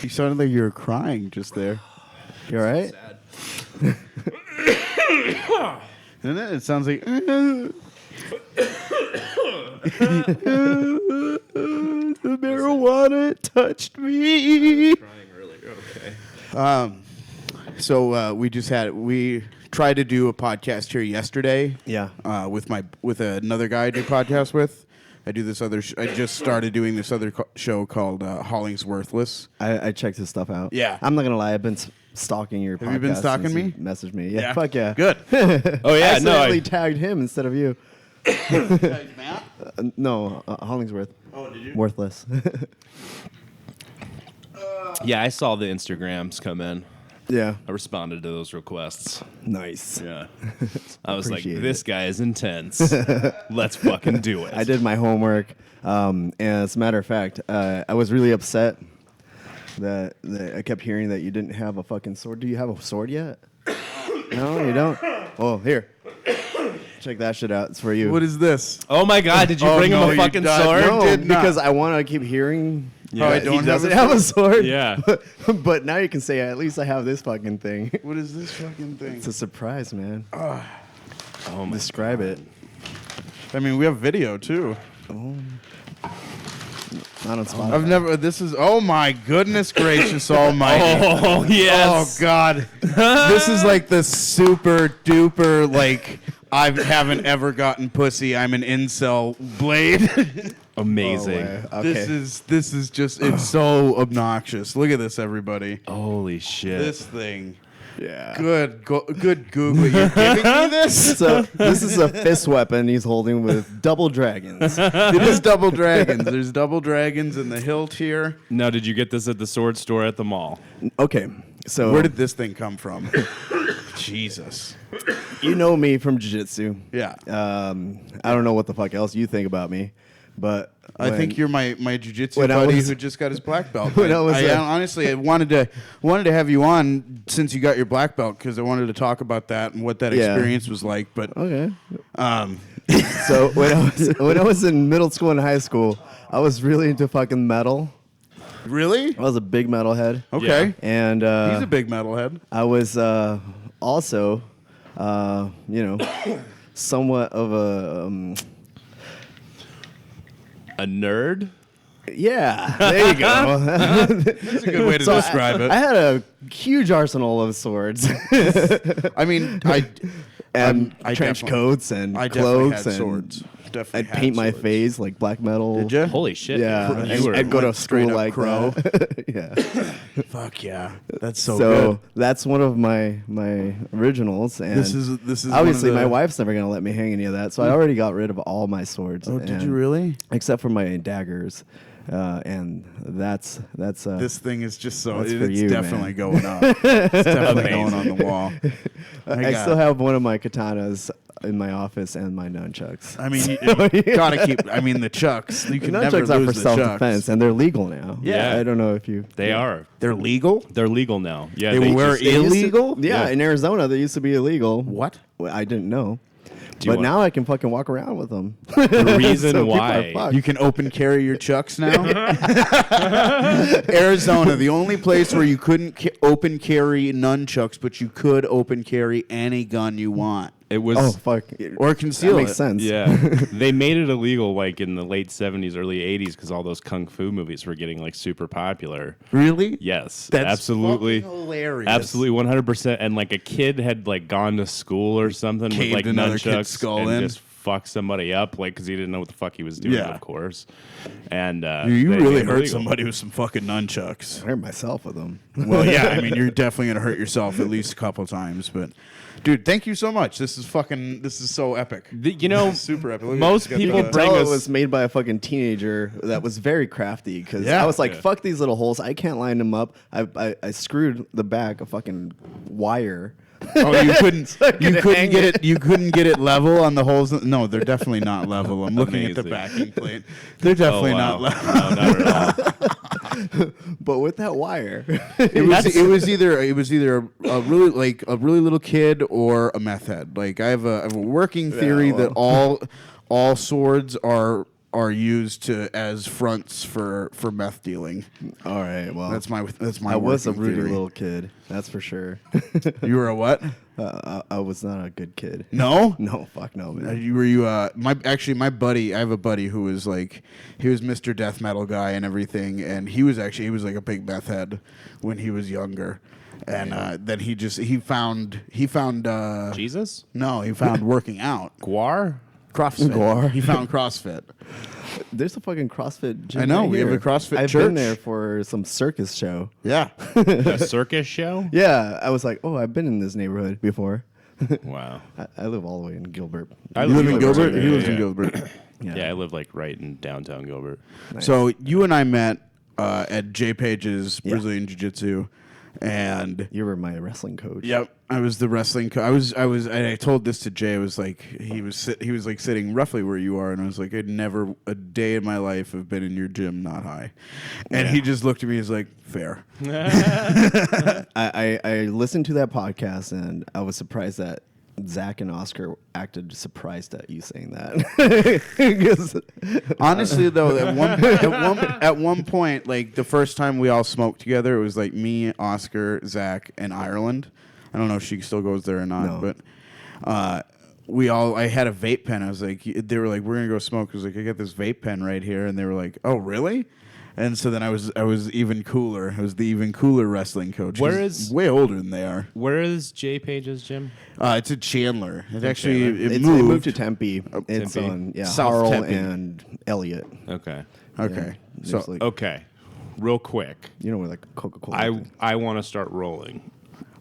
You sounded like you were crying just there. You all right? Isn't it? It sounds like... The marijuana touched me. Crying earlier. Okay. So we tried to do a podcast here yesterday. Yeah. With another guy I do podcast with. I do this other. I just started doing this other show called Holling's Worthless. I checked his stuff out. Yeah. I'm not gonna lie. I've been stalking your podcast. Have you been stalking me? Message me. Yeah. Fuck yeah. Good. Oh yeah. I accidentally tagged him instead of you. Matt? No, Hollingsworth. Oh, did you? Worthless. Yeah, I saw the Instagrams come in. Yeah. I responded to those requests. Nice. Yeah. I was like, Appreciate this guy is intense. Let's fucking do it. I did my homework. And as a matter of fact, I was really upset that I kept hearing that you didn't have a fucking sword. Do you have a sword yet? No, you don't? Oh, here. Check that shit out. It's for you. What is this? Oh my God, did you Oh, bring no, him a you fucking died. sword? No. did not. because I want to keep hearing. Yeah. I don't he doesn't have a sword. Yeah. But now you can say, at least I have this fucking thing. What is this fucking thing? It's a surprise, man. Oh my Describe it. I mean, we have video too. Not on Spotify. I've never. This is. Oh my goodness gracious Almighty! Oh yes. Oh God! This is like the super duper like I haven't ever gotten pussy. I'm an incel blade. Amazing. Oh, okay. This is just it's so obnoxious. Look at this, everybody. Holy shit. This thing. Yeah. Good Google. You're giving me this? So this is a fist weapon he's holding with double dragons. It is double dragons. There's double dragons in the hilt here. Now, did you get this at the sword store at the mall? Okay, so Where did this thing come from? Jesus. you know me from Jiu-Jitsu. Yeah. I don't know what the fuck else you think about me, but I think you're my jiu-jitsu when I buddy was- who just got his black belt. When I was, honestly, I wanted to have you on since you got your black belt because I wanted to talk about that and what that Yeah. experience was like. But okay. um, So when I was in middle school and high school, I was really into fucking metal. really, I was a big metalhead. okay, And he's a big metalhead. I was also, somewhat of a. A nerd? Yeah, there you go. That's a good way to So describe it. I had a huge arsenal of swords I mean, I trench coats and I definitely cloaks had and swords. Definitely I'd had paint my swords. face like black metal. Did you? Holy shit. Yeah, You were- I'd go to went school straight up like crow. that. Yeah. Fuck yeah, that's so, So good. that's one of my originals, and This is obviously one of my wife's never gonna let me hang any of that, so I already got rid of all my swords. Oh, did and- you really? Except for my daggers, and that's This thing is just so. That's for It's you, definitely man. going up. It's definitely going on the wall. I still have one of my katanas in my office and my nunchucks. I mean, you gotta keep. I mean, the chucks. You The can never nunchucks are for lose the self-defense, chucks. and they're legal now. Yeah. I don't know if you. They are. They're legal. They're legal now. Yeah. They were just- illegal. Yeah, in Arizona they used to be illegal. What? Well, I didn't know. Do you But want- now I can fucking walk around with them. The reason So people are why. fucked. You can open carry your chucks now. Arizona, the only place where you couldn't open carry nunchucks, but you could open carry any gun you want It was. Oh fuck! or conceal That makes it. sense. Yeah, they made it illegal like in the late 70s, early 80s because all those kung fu movies were getting like super popular. Really? Yes, That's absolutely, fucking hilarious. absolutely, 100%. And like a kid had like gone to school or something with Caved like another kid's nunchucks skull and in. just fucked somebody up like because he didn't know what the fuck he was doing, Yeah. of course. And You they really made it hurt illegal. somebody with some fucking nunchucks. I hurt myself with them. Well, yeah, I mean, you're definitely gonna hurt yourself at least a couple times, but. Dude, thank you so much. This is so epic. You know, Super epic. Look at most this. people Got the- bring Tell us. it was made by a fucking teenager that was very crafty because Yeah. I was like, Yeah. fuck these little holes. I can't line them up. I screwed the back a fucking wire. Oh, you couldn't. You gonna couldn't hang get it. it. You couldn't get it level on the holes. No, they're definitely not level. I'm looking at the Amazing. backing plate. They're definitely Oh, wow. not level. No, not at all. But with that wire, It was either a really little kid or a meth head. Like I have a working theory that all swords are are used as fronts for meth dealing. All right. Well, That's my I was a working Rudy theory. little kid. That's for sure. You were a what? I was not a good kid. No. No, fuck no, man. My buddy, I have a buddy who was like, he was Mr. Death Metal guy and everything, and he was like a big meth head when he was younger, and then he found Jesus? No, he found working out. Guar? CrossFit. Guar. He found CrossFit. There's a fucking CrossFit gym. I know, right we have here. a CrossFit I've church. been there for some circus show. Yeah. A circus show? Yeah, I was like, oh, I've been in this neighborhood before. Wow. I live all the way in Gilbert. I You live in Gilbert? Yeah, He lives in yeah. Gilbert. Yeah, I live like right in downtown Gilbert. Nice. So you and I met at Jay Pages Yeah. Brazilian Jiu-Jitsu, and You were my wrestling coach. yep, I was the wrestling coach. And I told this to Jay. I was like, he was like sitting roughly where you are, and I was like, I'd never a day in my life have been in your gym not high. And he just looked at me. He's like, fair. I listened to that podcast and I was surprised that Zach and Oscar acted surprised at you saying that. 'Cause- Honestly, though, at one point, like the first time we all smoked together, it was like me, Oscar, Zach, and Ireland. I don't know if she still goes there or not, No. but I had a vape pen. I was like, they were like, we're gonna go smoke. I was like, I got this vape pen right here, and they were like, oh, really? And so then I was even cooler. I was the even cooler wrestling coach. Where He's is- way older than they are? Where is Jay Page's gym? It's in Chandler. It actually Chandler. it It moved moved. to Tempe. It's Tempe. on South Harl Tempe. and Elliott. Okay. Okay, Yeah, so there's like, Okay. Real quick. you know where like Coca-Cola. I want to start rolling.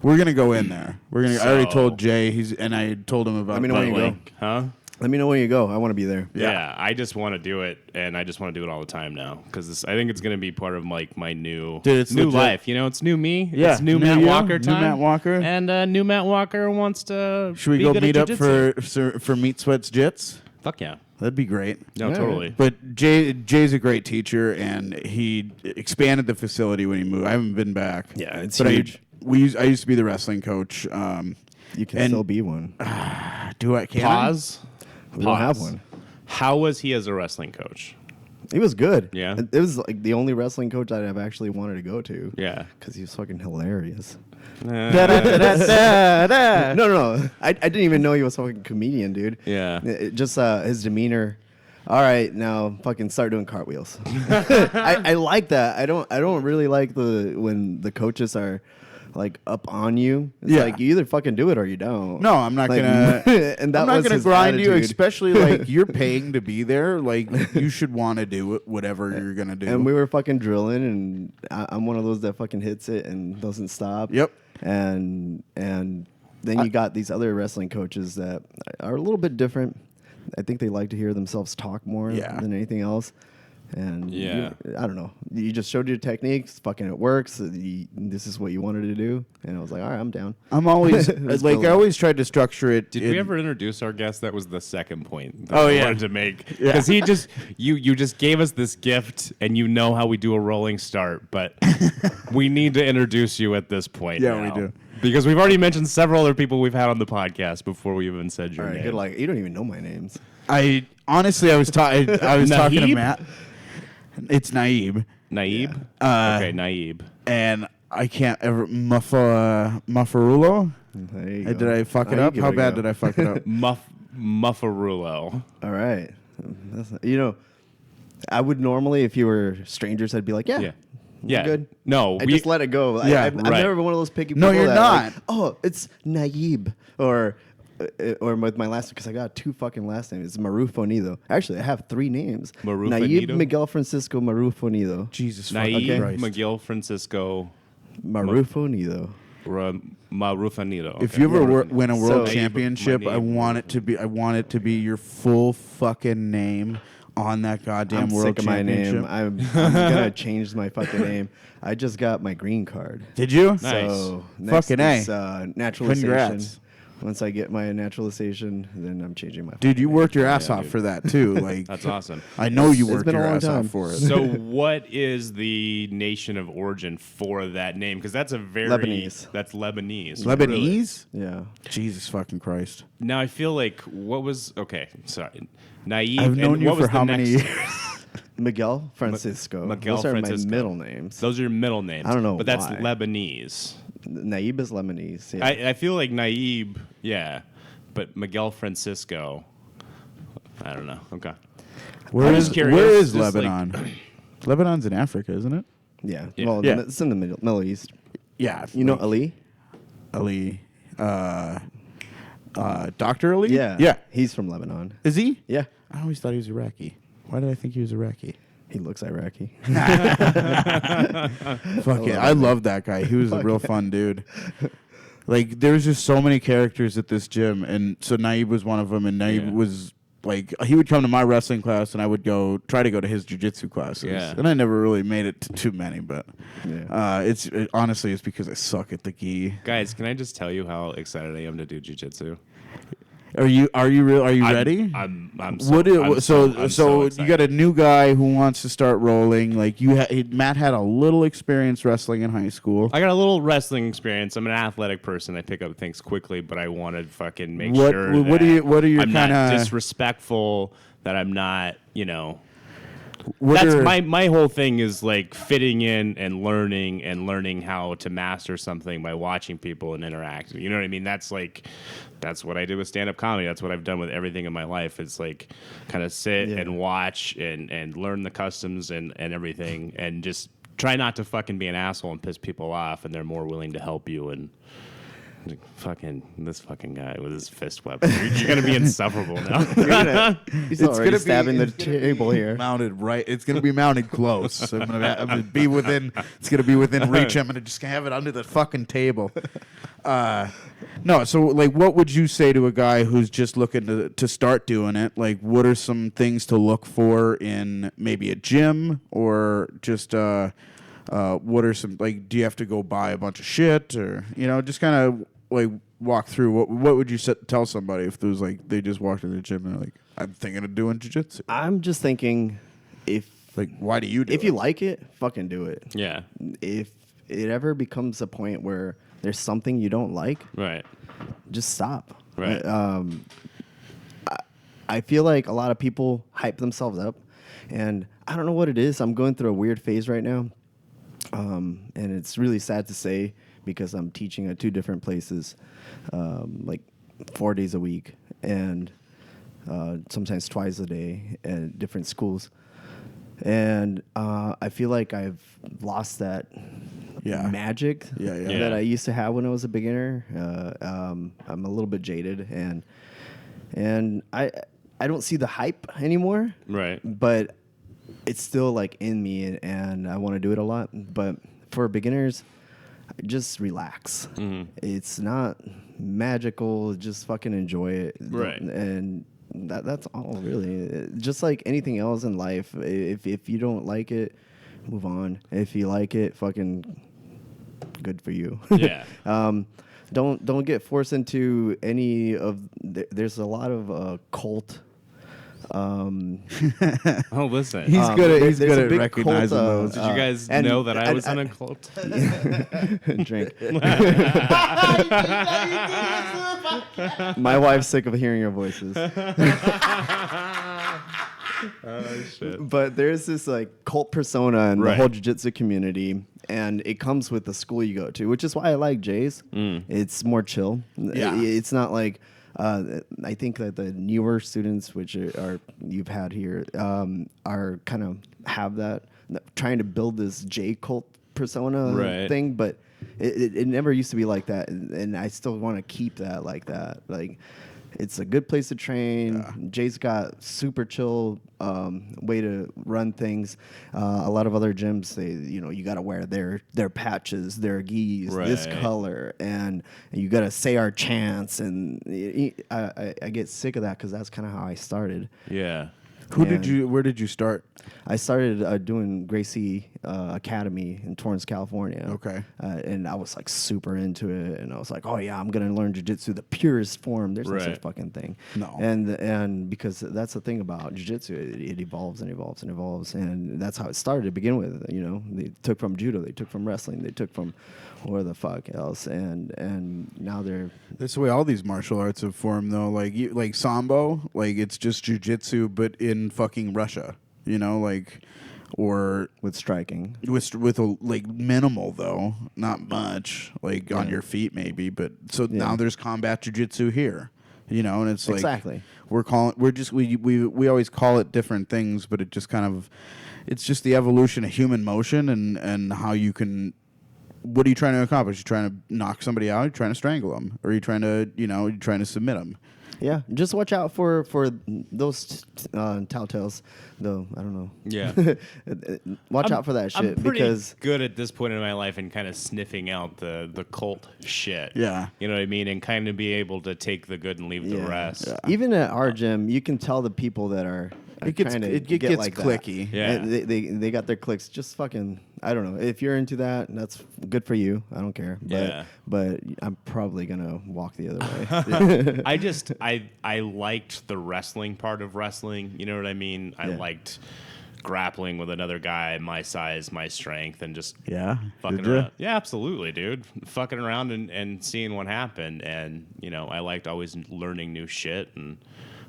we're gonna go in there. I already So- told Jay. And I told him about. Let me know when you go. Huh? Let me know when you go. I want to be there. Yeah. I just want to do it, and I just want to do it all the time now because I think it's going to be part of like my new Dude, it's new legit. life. You know, it's new me. Yeah, it's new new Matt you, Walker new time. Matt Walker. And new Matt Walker wants to. Should we be go good at meet up jiu-jitsu. for Meat Sweats Jits? Fuck yeah! That'd be great. No, Yeah. totally. But Jay's a great teacher, and he expanded the facility when he moved. I haven't been back. Yeah, it's but huge. I used to be the wrestling coach. You can And- still be one. Do I? Can I? Pause. We don't have Pause. one. How was he as a wrestling coach? He was good. Yeah. It was like the only wrestling coach I've actually wanted to go to. Yeah. Because he was fucking hilarious. Da-da-da-da-da. No. I didn't even know he was a fucking comedian, dude. Yeah. Just his demeanor. All right, now fucking start doing cartwheels. I like that. I don't really like when the coaches are like up on you. It's Yeah. like you either fucking do it or you don't. No, I'm not Like, gonna. and that I'm not was gonna his grind you, attitude. especially like you're paying to be there. Like you should want to do it, whatever you're gonna do. And we were fucking drilling, and I'm one of those that fucking hits it and doesn't stop. Yep. And then you got these other wrestling coaches that are a little bit different. I think they like to hear themselves talk more Yeah. than anything else. And Yeah. I don't know. You just showed your techniques. Fucking, it works. This is what you wanted to do. And I was like, all right, I'm down. I'm always Let's like build I it. always tried to structure it. Did we ever introduce our guest? That was the second point that Oh, I yeah. wanted to make. Yeah. Because he just you just gave us this gift, and you know how we do a rolling start, but we need to introduce you at this point. Yeah, we now. do. Because we've already mentioned several other people we've had on the podcast before we even said your All right, name. good luck. You don't even know my names. I honestly, I was talking to Nayib? Matt. It's Nayib, Nayib? Okay, Nayib. and I can't ever Muffarulo. There you Did go. I fuck it Now you up? give How it a bad go. did I fuck it up? Muffarulo. All right. I would normally, if you were strangers, I'd be like, yeah. Yeah. Yeah. Good. No, I just let it go. Yeah, I've right. never been one of those picky No, people. you're that, not. like, oh, it's Nayib or with my last, because I got two fucking last names. It's Marruffo Nido. Actually, I have three names. Marruffo Nayib Nido? Miguel Francisco Marruffo Nido. Jesus fucking Nayib Christ. Miguel Francisco Marruffo Nido. Marruffo Nido. If you ever win a world So- championship, My I name. want it to be your full fucking name on that goddamn I'm world sick of my championship. name. I'm gonna change my fucking name. I just got my green card. Did you? Nice. So next Fucking A. is naturalization. Congrats. Once I get my naturalization, then I'm changing my. Dude, you worked your ass off dude. for that too. Like That's awesome. I know you It's worked been a your long ass time. off for it. So, what is the nation of origin for that name? Because that's a very Lebanese. That's Lebanese. Lebanese? Yeah. Jesus fucking Christ. Now I feel like what was okay? Sorry, Nayib. I've known and you what was for the how next- many years? Miguel Francisco. Miguel Those are Francisco. my middle names. Those are your middle names. I don't know but that's why. Lebanese. Nayib is Lebanese. Yeah. I feel like Nayib, yeah, but Miguel Francisco. I don't know. Okay. Where I'm is just curious, where is just like- Lebanon? Lebanon's in Africa, isn't it? yeah. Yeah. Well, Yeah. it's in the Middle East. Yeah. You know Ali? Ali. Dr. Ali? Yeah. Yeah. He's from Lebanon. Is he? Yeah. I always thought he was Iraqi. Why did I think he was Iraqi? He looks Iraqi. Fuck it. I love that guy. He was a real fun dude. Like, there's just so many characters at this gym. And so Nayib was one of them. And Nayib Yeah. was like, he would come to my wrestling class and I would try to go to his jiu-jitsu classes. Yeah. And I never really made it to too many. But Yeah. honestly, it's because I suck at the gi. Guys, can I just tell you how excited I am to do jiu-jitsu? Are you ready? I'm So you excited. got a new guy who wants to start rolling. Like Matt had a little experience wrestling in high school. I got a little wrestling experience. I'm an athletic person. I pick up things quickly, but I want to fucking make What- sure what that what are your I'm not kinda- disrespectful, that I'm not, What that's are- my whole thing is like fitting in and learning how to master something by watching people and interacting. You know what I mean? That's what I did with stand-up comedy. That's what I've done with everything in my life. It's like kind of sit and watch and learn the customs and everything, and just try not to fucking be an asshole and piss people off, and they're more willing to help you. And this fucking guy with his fist weapon. You're gonna be insufferable now. He's already stabbing the table here. mounted right. It's gonna be mounted close. So I'm gonna be within. It's gonna be within reach. I'm gonna just have it under the fucking table. No. So like, what would you say to a guy who's just looking to start doing it? Like, what are some things to look for in maybe a gym or just what are some, like, do you have to go buy a bunch of shit, or just kind of like walk through what would you tell somebody if there was like they just walked to the gym and they're like, I'm thinking of doing jiu-jitsu? I'm just thinking, Like, why do you do if it? you like it, fucking do it. Yeah. If it ever becomes a point where there's something you don't like, Right. just stop. Right. I feel like a lot of people hype themselves up, and I don't know what it is. I'm going through a weird phase right now, and it's really sad to say because I'm teaching at 2 different places, like 4 days a week, and sometimes twice a day at different schools. And I feel like I've lost that magic Yeah. that I used to have when I was a beginner. I'm a little bit jaded, and I don't see the hype anymore. Right. But it's still like in me, and I want to do it a lot. But for beginners, just relax. Mm-hmm. It's not magical. Just fucking enjoy it. Right. And that's all really. Just like anything else in life, if you don't like it, move on. If you like it, fucking good for you. Yeah. Don't get forced into any of. There's a lot of cult. Oh, listen. He's good at there's a at big recognizing cult, those. Did you guys and- know that I and- was in a cult? Drink. My wife's sick of hearing your voices. Oh, shit. But there's this like cult persona in the Right. whole jiu-jitsu community, and it comes with the school you go to, which is why I like Jay's. It's more chill. Yeah. It's not like I think that the newer students, which are you've had here, are kind of have that trying to build this J cult persona Right. thing, but it never used to be like that, and I still want to keep that like that. Like, it's a good place to train. Yeah. Jay's got super chill way to run things. A lot of other gyms, you got to wear their patches, their gis, this Right. color, and you got to say our chants. And I get sick of that because that's kind of how I started. Yeah. Where did you start? I started doing Gracie Academy in Torrance, California. Okay. And I was like super into it, and I was like, oh yeah, I'm gonna learn jiu-jitsu the purest form. There's no such fucking thing. No. And because that's the thing about jiu-jitsu, it evolves and evolves and evolves, and that's how it started to begin with. You know, they took from judo, they took from wrestling, they took from where the fuck else, and now they're. That's the way all these martial arts have formed, though. Like sambo, like it's just jujitsu, but in fucking Russia. You know, like, or with striking, with a like minimal though, not much, like on your feet maybe. But so now there's combat jujitsu here. You know, and it's like exactly we always call it different things, but it just kind of it's just the evolution of human motion and how you can. What are you trying to accomplish? You're trying to knock somebody out. You're trying to strangle them, or you're trying to submit them. Yeah, just watch out for those telltales, though. I don't know. Yeah, watch out for that shit. I'm pretty because good at this point in my life and kind of sniffing out the cult shit. Yeah, you know what I mean, and kind of be able to take the good and leave the rest. Yeah. Even at our gym, you can tell the people that are. It gets like clicky. That. Yeah, they got their clicks. Just fucking. I don't know. If you're into that, that's good for you. I don't care. But I'm probably gonna walk the other way. I liked the wrestling part of wrestling. You know what I mean? I liked grappling with another guy my size, my strength, and just fucking around. Yeah, absolutely, dude. Fucking around and seeing what happened. And you know, I liked always learning new shit. And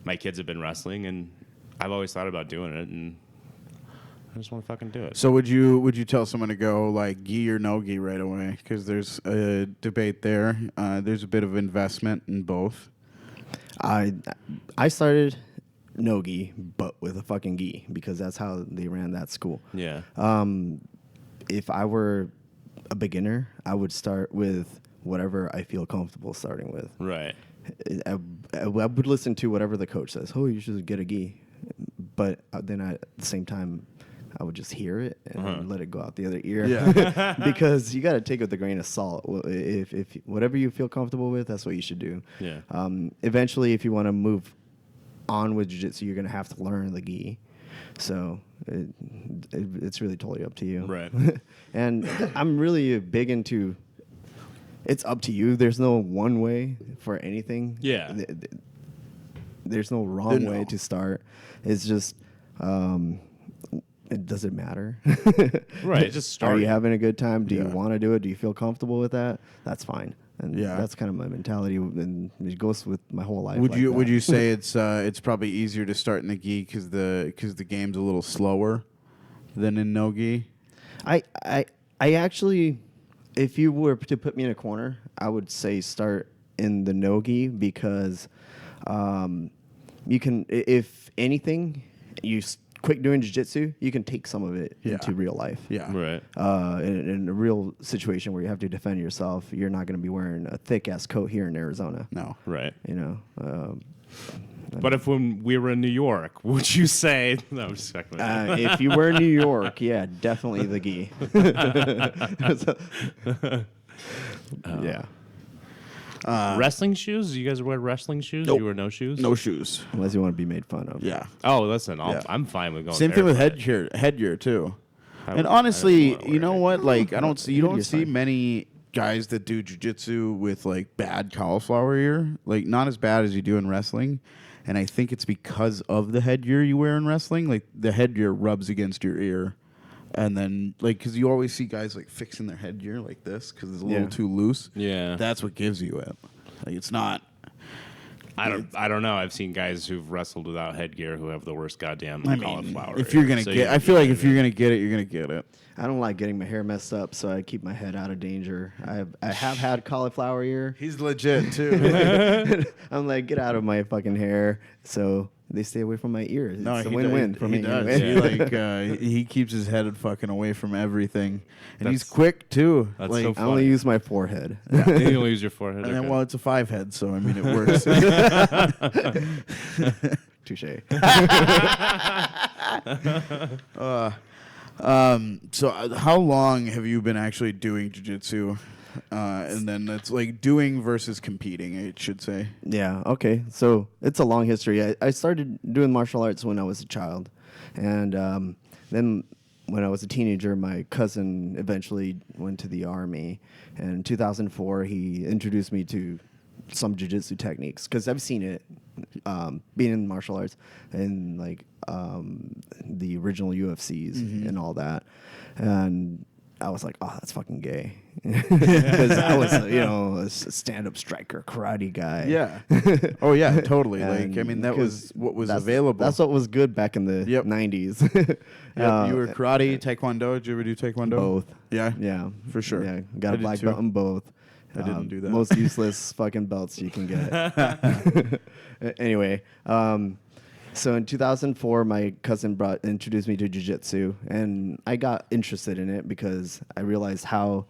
my kids have been wrestling, and I've always thought about doing it, and I just want to fucking do it. So would you tell someone to go like gi or no gi right away? Because there's a debate there. There's a bit of investment in both. I started no gi, but with a fucking gi because that's how they ran that school. Yeah. If I were a beginner, I would start with whatever I feel comfortable starting with. Right. I would listen to whatever the coach says. Oh, you should get a gi. But then at the same time, I would just hear it and let it go out the other ear. Yeah. Because you got to take it with a grain of salt. If whatever you feel comfortable with, that's what you should do. Yeah. Eventually, if you want to move on with jiu-jitsu, you're going to have to learn the gi. So it's really totally up to you. Right. And I'm really big into it's up to you. There's no one way for anything. Yeah. There's no wrong way to start. It's just, it doesn't matter. Right. Just start. Are you having a good time? Do you want to do it? Do you feel comfortable with that? That's fine. And that's kind of my mentality, and it goes with my whole life. Would you say it's probably easier to start in the gi because the game's a little slower than in no gi? I actually, if you were to put me in a corner, I would say start in the no gi because you can, if anything, you quit doing jiu-jitsu, you can take some of it into real life. Yeah. Right. In a real situation where you have to defend yourself, you're not going to be wearing a thick-ass coat here in Arizona. No. Right. You know? But if when we were in New York, would you say... No, I'm just checking. If you were in New York, yeah, definitely the gi. Yeah. Wrestling shoes? You guys wear wrestling shoes? Nope. You wear no shoes? No shoes. Unless you want to be made fun of. Yeah. Oh, listen, I'm fine with going. Same thing with barefoot. headgear too. And I honestly, don't wanna you know wear what? Like, you don't see fine. many guys that do jiu-jitsu with like bad cauliflower ear. Like, not as bad as you do in wrestling. And I think it's because of the headgear you wear in wrestling. Like, the headgear rubs against your ear. And then, like, because you always see guys like fixing their headgear like this because it's a little too loose. Yeah. That's what gives you it. Like, it's not. I don't know. I've seen guys who've wrestled without headgear who have the worst goddamn cauliflower. If you're gonna I feel like if you're gonna get it, you're gonna get it. I don't like getting my hair messed up, so I keep my head out of danger. I have had cauliflower ear. He's legit too. I'm like, get out of my fucking hair. So they stay away from my ears. It's a win-win for me. He does. Anyway. He keeps his head fucking away from everything, and he's quick too. That's like, so I funny. only use my forehead. You only use your forehead. and then, okay. well, it's a 5 head, so I mean it works. Touche. So how long have you been actually doing jiu-jitsu? and then it's like doing versus competing, I should say. Yeah. Okay. So it's a long history. I started doing martial arts when I was a child, and then when I was a teenager, my cousin eventually went to the army, and in 2004 he introduced me to some jiu-jitsu techniques because I've seen it, being in martial arts and like the original UFCs and all that, and I was like, oh, that's fucking gay, because I was, a stand-up striker, karate guy. Yeah. Oh yeah, totally. And Like, I mean, that was what was that's- available. That's what was good back in the Yep. 90s. Yep, you were karate, taekwondo. Did you ever do taekwondo? Both. Yeah. Yeah, For sure. Yeah, I got a did black too. belt in both. I didn't do that. Most useless fucking belts you can get. Anyway, so in 2004, my cousin introduced me to jiu-jitsu, and I got interested in it because I realized how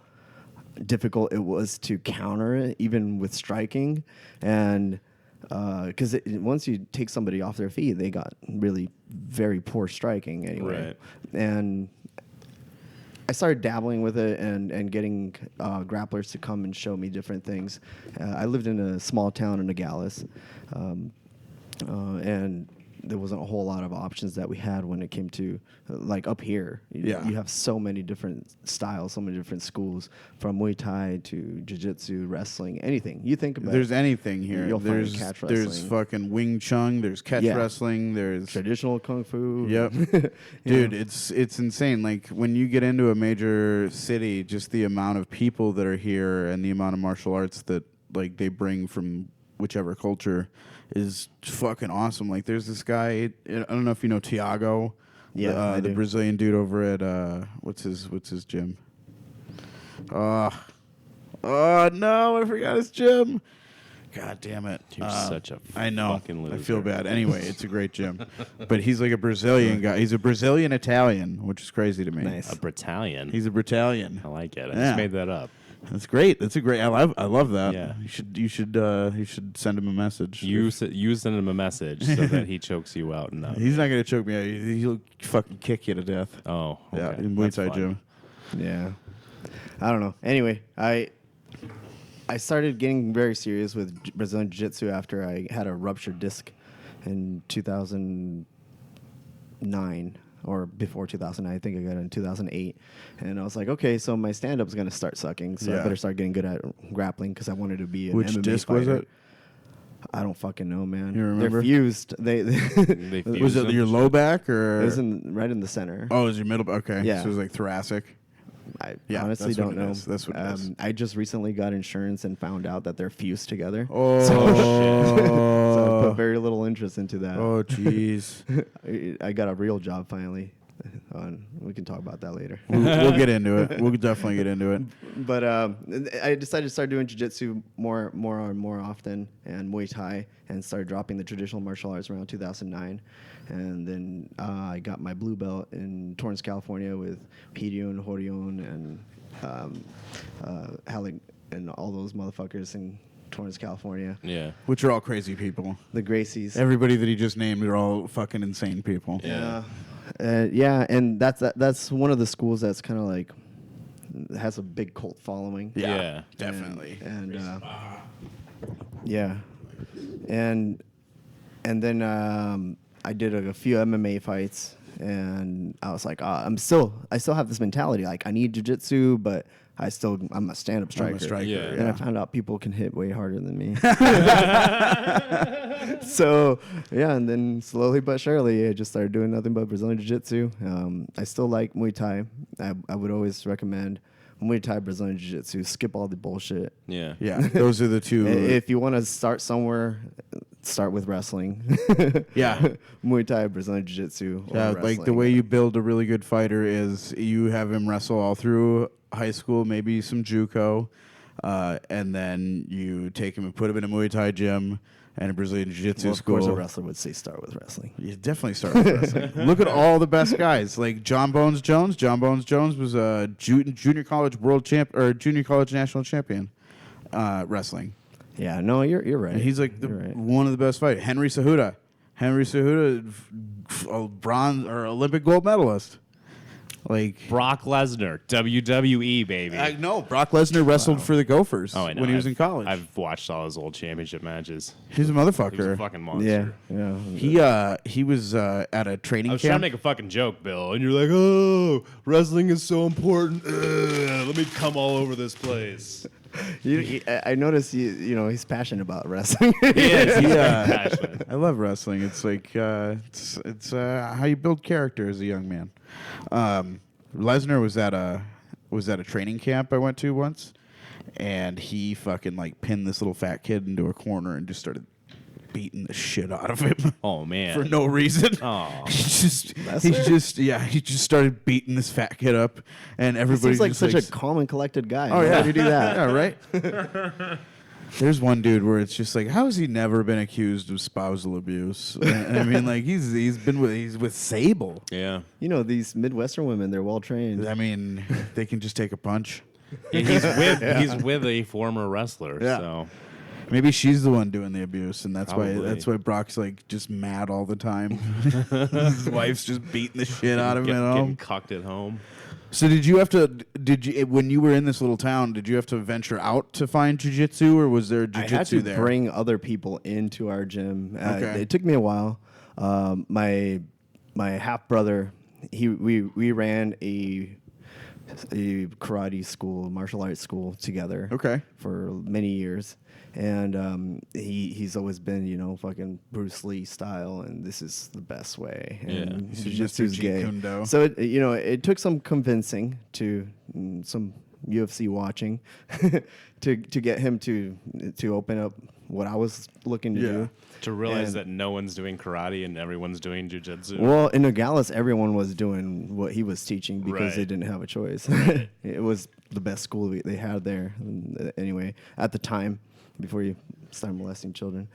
difficult it was to counter it, even with striking, and because once you take somebody off their feet, they got really very poor striking anyway, Right. and I started dabbling with it and getting grapplers to come and show me different things. I lived in a small town in Nogales, and there wasn't a whole lot of options that we had when it came to like up here. Yeah. You have so many different styles, so many different schools, from Muay Thai to Jiu-Jitsu, wrestling, anything. You think about There's anything here. You'll find there's catch there's wrestling. fucking Wing Chun. There's catch Yeah. wrestling. There's traditional kung fu. Yep. Dude, it's insane. Like when you get into a major city, just the amount of people that are here and the amount of martial arts that like they bring from whichever culture is fucking awesome. Like there's this guy, I don't know if you know Tiago. Yeah, I the do. Brazilian dude over at what's his gym? Oh no, I forgot his gym. God damn it. You're such a I know. fucking loser. I feel bad. Anyway, it's a great gym. But he's like a Brazilian guy. He's a Brazilian Italian, which is crazy to me. Nice. A battalion. He's a Brazilian. I like it. I Yeah. just made that up. That's great. That's a great. I love that. Yeah. You should send him a message. You send him a message so that he chokes you out. And He's not gonna choke me out. He'll fucking kick you to death. Oh, okay. Yeah, in Muay That's Thai fun. gym. Yeah. I don't know. Anyway, I started getting very serious with Brazilian Jiu-Jitsu after I had a ruptured disc in 2009, or before 2009. I think I got it in 2008. And I was like, okay, so my stand-up is going to start sucking, so Yeah. I better start getting good at grappling because I wanted to be an Which MMA disc fighter. was it? I don't fucking know, man. You remember? They're fused. They Was fused it them? your low back or? It was right in the center. Oh, it was your middle. Okay. Yeah. So it was like thoracic. I Yeah, honestly that's what don't it know. is. That's what it is. I just recently got insurance and found out that they're fused together. Oh. So I put very little interest into that. Oh, jeez. I got a real job finally. We can talk about that later. We'll get into it. We'll definitely get into it. But I decided to start doing jiu-jitsu more often, and Muay Thai, and started dropping the traditional martial arts around 2009. And then I got my blue belt in Torrance, California, with Pedion, Horion, and Halleck, and all those motherfuckers in Torrance, California. Yeah. Which are all crazy people. The Gracies. Everybody that he just named are all fucking insane people. Yeah. Yeah, and that's one of the schools that's kind of like has a big cult following. Yeah. Definitely. And yeah, and then I did a few MMA fights, and I was like, I still have this mentality, like I need jiu-jitsu, but I'm a stand-up striker. I'm a striker. Yeah. And I found out people can hit way harder than me. So, yeah, and then slowly but surely, I just started doing nothing but Brazilian Jiu-Jitsu. I still like Muay Thai. I would always recommend Muay Thai, Brazilian Jiu-Jitsu. Skip all the bullshit. Yeah. Yeah, those are the two. If you want to start somewhere, start with wrestling. Yeah. Muay Thai, Brazilian Jiu-Jitsu. or Yeah, like the wrestling. way you build a really good fighter is you have him wrestle all through high school, maybe some JUCO, and then you take him and put him in a Muay Thai gym and a Brazilian Jiu-Jitsu Well, of school. course, a wrestler would say start with wrestling. You definitely start with wrestling. Look at all the best guys, like John Bones Jones. John Bones Jones was a junior college world champ or junior college national champion wrestling. Yeah, no, you're right. And he's like You're right. one of the best fighters. Henry Cejudo, a bronze or Olympic gold medalist. Like Brock Lesnar, WWE, baby. I know Brock Lesnar wrestled for the Gophers Oh, I know. when he was in college. I've watched all his old championship matches. He's a motherfucker. He was a fucking monster. Yeah. He was at a training I was trying to camp. make a fucking joke, Bill, and you're like, "Oh, wrestling is so important. Let me come all over this place." I noticed he's passionate about wrestling. Yes, he's Yeah. very passionate. I love wrestling. It's like it's how you build character as a young man. Lesnar was at a training camp I went to once, and he fucking like pinned this little fat kid into a corner and just started beating the shit out of him. Oh man, For no reason. Oh. he just started beating this fat kid up, and He everybody seems like just such like, a calm and collected guy. oh Why yeah, would you do that? Yeah, right. There's one dude where it's just like, how has he never been accused of spousal abuse? I mean, like he's with Sable. yeah. You know, these Midwestern women, they're well trained. I mean, they can just take a punch. And he's with a former wrestler. Yeah. So Maybe she's the one doing the abuse, and that's Probably. why Brock's like just mad all the time. His wife's just beating the shit out of him at getting home. cucked at home. So when you were in this little town, did you have to venture out to find jiu-jitsu, or was there I had jiu-jitsu to there? bring other people into our gym. Okay. It took me a while. My half brother, we ran a karate school, martial arts school together. Okay. For many years, and he's always been fucking Bruce Lee style, and this is the best way. And He's jiu-jitsu's Mr. Jeet gay. Kune Do. So it took some convincing to some UFC watching to get him to open up what I was looking to Yeah. do. To realize And- that no one's doing karate and everyone's doing jiu-jitsu. Well, in Nogales, everyone was doing what he was teaching because they Right. didn't have a choice. It was the best school they had there. Anyway, at the time, before you start molesting children.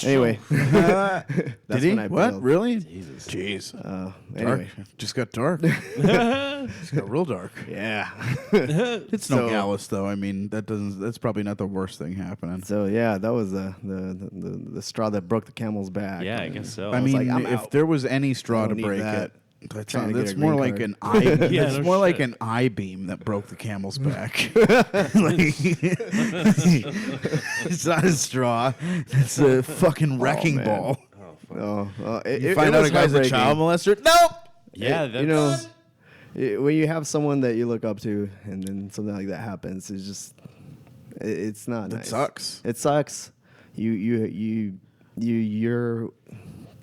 Anyway, that's Did he? when I What? bailed. Really? Jesus. Jeez. Dark. Anyway, Just got dark. Just got real dark. yeah. It's So- Nogales, though. I mean, that's probably not the worst thing happening. So yeah, that was the straw that broke the camel's back. Yeah, I guess so. I was mean, like, I'm if out. there was any straw I to don't need break that. it, that's Trying to get a more green like card. an eye. Yeah, It's no more like shit. an eye beam that broke the camel's back. Like, it's not a straw. It's a fucking wrecking man. ball. You Find out a guy's a child molester. Nope. yeah, you know, when you have someone that you look up to, and then something like that happens, it's just, it's not nice. sucks. It sucks. You're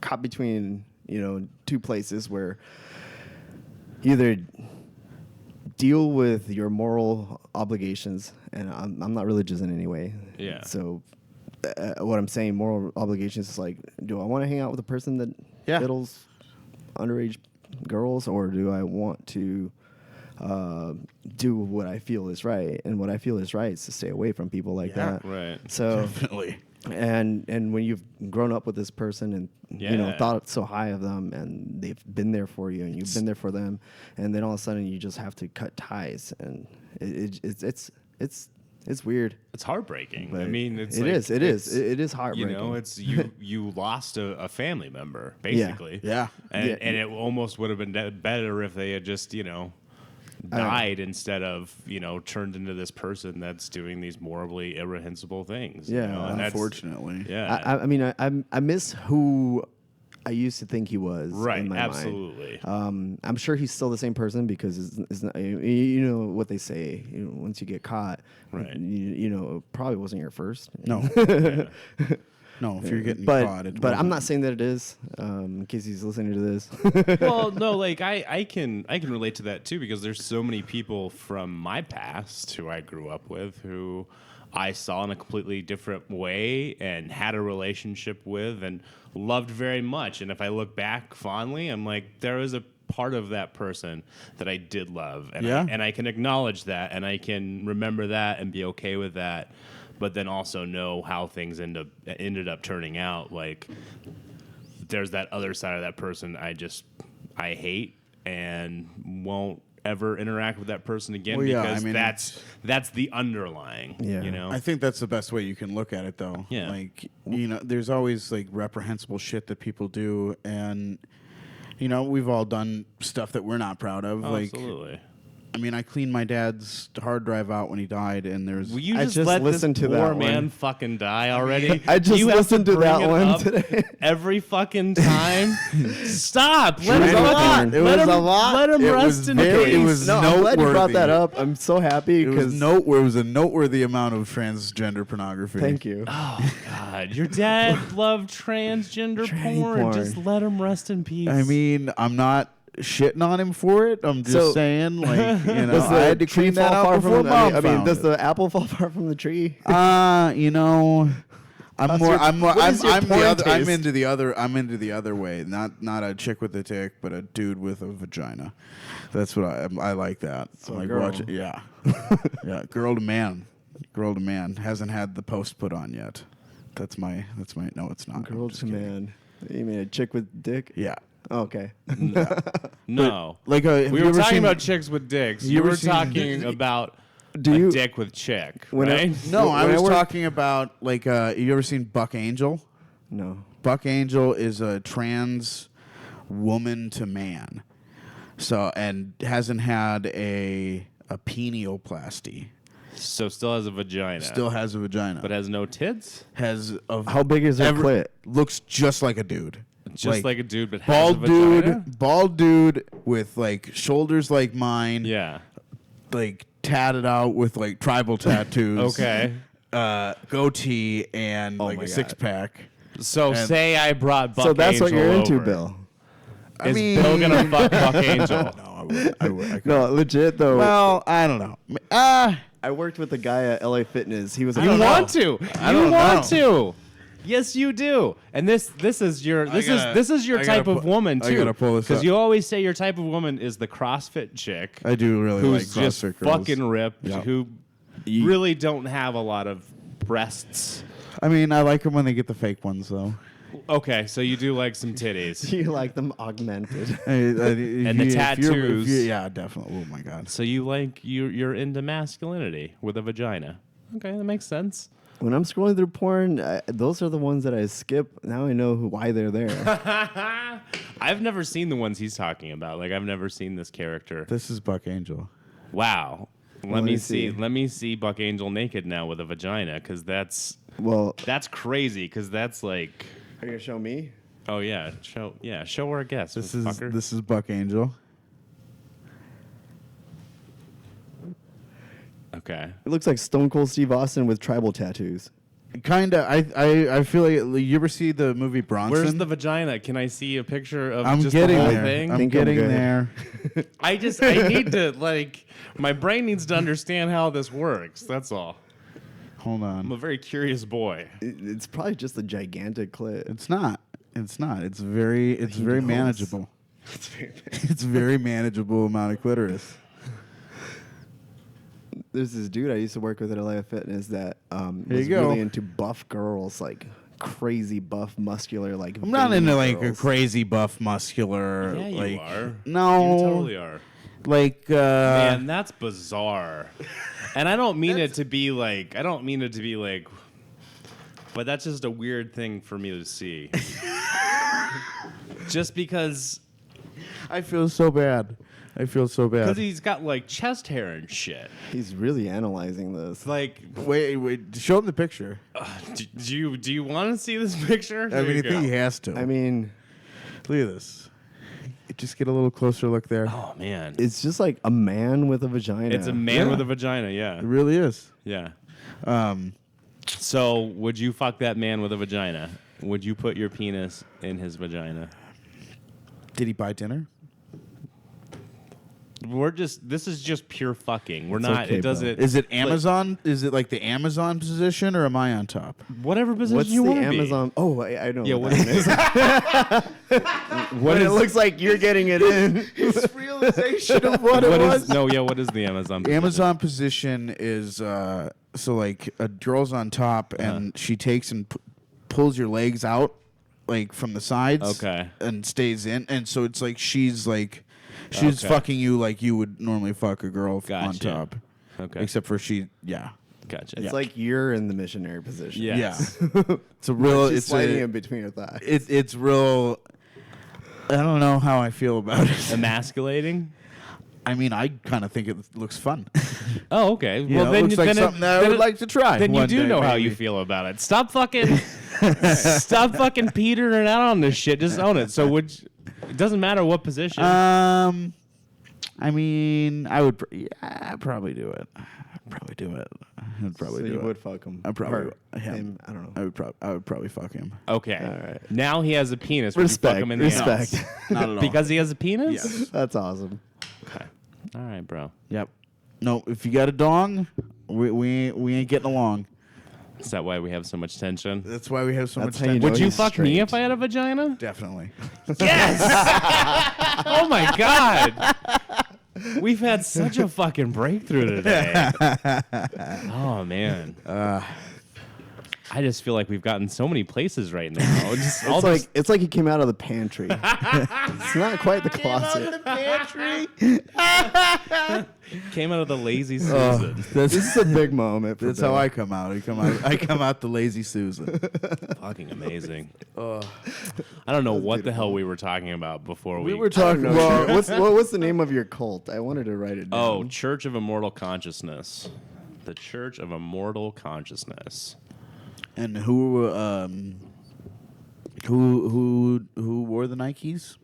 caught between two places where you either deal with your moral obligations, and I'm not religious in any way. Yeah. So what I'm saying, moral obligations is like, do I want to hang out with a person that Yeah. fiddles underage girls, or do I want to do what I feel is right? And what I feel is right is to stay away from people like Yeah. that. Right. So Definitely. and when you've grown up with this person and Yeah. thought so high of them, and they've been there for you and you've been there for them, and then all of a sudden you just have to cut ties, and it's weird. It's heartbreaking. I But mean, it's it like, is it's- heartbreaking. You know, it's you lost a family member basically. Yeah. And, Yeah. and it almost would have been better if they had just died instead of turned into this person that's doing these morally irreprehensible things. Yeah, and that's- Unfortunately. Yeah. I mean, I miss who I used to think he was. right. In my Absolutely. Mind. I'm sure he's still the same person because it's not, you know what they say. Once you get caught, Right. it probably wasn't your first. No. No, if you're getting caught. But I'm not saying that it is. In case he's listening to this. Well, no, like I can relate to that too, because there's so many people from my past who I grew up with who I saw in a completely different way and had a relationship with and loved very much. And if I look back fondly, I'm like, there was a part of that person that I did love, and Yeah. I can acknowledge that, and I can remember that and be okay with that. But then also know how things ended up turning out. Like, there's that other side of that person I hate and won't ever interact with that person again, Well, yeah, because I mean, that's the underlying. Yeah. I think that's the best way you can look at it, though. Yeah. Like, there's always like reprehensible shit that people do, and You know, we've all done stuff that we're not proud of. Oh, like, absolutely. I mean, I cleaned my dad's hard drive out when he died, and there's. Will you I just, just let this listened to poor that man one. fucking die already? I just You have listened to bring that it one up today. every fucking time. Stop. Let It him was a fucking- lot. It let was him- a lot. Let him It rest was in very- peace. it was No, I'm glad you brought noteworthy. that up. I'm so happy It was because It was a noteworthy amount of transgender pornography. thank you. Oh, God. Your dad loved transgender Tranny porn. porn. Just let him rest in peace. I mean, I'm not shitting on him for it. I'm just So- saying, like, you know, Does the I had to tree clean that fall out far before from the, mom I mean, found does it. the apple fall far from the tree? You know, I'm more. your- I'm more. what I'm, is your I'm the porn other. I'm taste? into the other. I'm into the other way. Not a chick with a dick, but a dude with a vagina. That's what I like. That. So I like girl. watch it. Yeah, yeah. Girl to man. Girl to man hasn't had the post put on yet. That's my. No, it's not. Girl I'm just to kidding. man. You mean a chick with dick? Yeah. Oh, okay. no. Like have We you were ever talking seen- about chicks with dicks. You You ever were seen- talking about Do a you- dick with chick, When I- right? No, I When I was worked- talking about like. You ever seen Buck Angel? No. Buck Angel is a trans woman to man, so and hasn't had a penioplasty. So still has a vagina. Still has a vagina, But has no tits? has a How big is her clit? looks just like a dude. Just like a dude, but has bald a vagina? bald dude with like shoulders like mine. Yeah. Like tatted out with like tribal tattoos. Okay. Goatee and like my a God. 6-pack. So And- say I brought Buck So that's what Angel you're into, over. Bill. Is Bill gonna fuck Buck Angel? No, I would. I No, legit though. Well, I don't know. I worked with a guy at LA Fitness. He was. You want to? I You don't want know. to? Yes, you do. And this is your I type gotta of woman I too. gotta pull this Because up. you always say your type of woman is the CrossFit chick I do really who's like just CrossFit girls. fucking ripped, Yeah. who really don't have a lot of breasts. I mean, I like them when they get the fake ones, though. Okay, so you do like some titties. You like them augmented. And the tattoos. Yeah, definitely. Oh my god. So you're into masculinity with a vagina. Okay, that makes sense. When I'm scrolling through porn, those are the ones that I skip. Now I know why they're there. I've never seen the ones he's talking about. Like I've never seen this character. This is Buck Angel. Wow. Let Let me me see. see. Let me see Buck Angel naked now with a vagina, because that's Well, crazy. Because that's like, are you gonna show me? oh yeah, show her a guess. This fucker. is Buck Angel. Okay. It looks like Stone Cold Steve Austin with tribal tattoos. Kinda. I feel like you ever see the movie Bronson? Where's the vagina? Can I see a picture of I'm just getting the whole there. thing? I'm Think I'm getting good. there. I need to my brain needs to understand how this works. That's all. Hold I'm a on. very curious boy. It's probably just a gigantic clit. It's not. It's not. It's very knows. manageable. It's very manageable amount of clitoris. There's this dude I used to work with at LA Fitness that There was you go. really into buff girls, like crazy buff, muscular, like. I'm not veiny into like a girls. crazy buff, muscular. Yeah, you like, are. No, You totally are. Like Man, that's bizarre. And I don't mean it to be like, but that's just a weird thing for me to see. Just because I feel so bad. because he's got like chest hair and shit. He's really analyzing this. Like, Wait, show him the picture. do you want to see this picture? I There mean, you I think he go. has to. I mean, Look at this. Just get a little closer look there. Oh man, it's just like a man with a vagina. it's a man Yeah. with a vagina. Yeah, It really is. yeah. Um, So, would you fuck that man with a vagina? Would you put your penis in his vagina? did he buy dinner? This is just pure fucking. We're It's not, okay, it doesn't. Is it Amazon? Is it like the Amazon position, or am I on top? Whatever position What's you the want to Amazon? Oh, I know. Yeah, what what that is is. What But it is- looks like you're getting it in. His realization of what it What was. is, no, yeah, what is the Amazon position? Amazon position is so like a girl's on top and she takes and pulls your legs out like from the sides, Okay. and stays in, and so it's like she's Okay. fucking you like you would normally fuck a girl on Gotcha. top, Okay. except for Gotcha. It's like you're in the missionary position. Yes. yeah. It's a real. She's It's sliding a, in between her thighs. it's real. I don't know how I feel about it. Emasculating? I mean, I kind of think it looks fun. Oh, okay. You know, it looks like something that I would like to try. Then you one do day, know how maybe. you feel about it. Stop fucking petering out on this shit. Just own it. So it doesn't matter what position. I mean, I would. I'd probably do it. I'd probably do it. So you would fuck him. I'd probably him. I don't know. I would probably fuck him. Okay. All right. Now he has a penis. Would you fuck Respect. him in the Respect. ass? Not at all. Because he has a penis? Yes. That's awesome. Okay. All right, bro. Yep. No, if you got a dong, we ain't getting along. Is that why we have so much tension? That's why we have so That's much how you tension. know Would you he's fuck me straight. if I had a vagina? Definitely. Yes! Oh my god. We've had such a fucking breakthrough today. Oh man. I just feel like we've gotten so many places right now. It's like he came out of the pantry. It's not quite the closet. Came out of the lazy Susan. This is a big moment. That's how I come out. I come out the lazy Susan. Fucking amazing. I don't know what the hell we were talking about before we were talking about what's the name of your cult? I wanted to write it down. Oh, Church of Immortal Consciousness. The Church of Immortal Consciousness. and who wore the Nikes?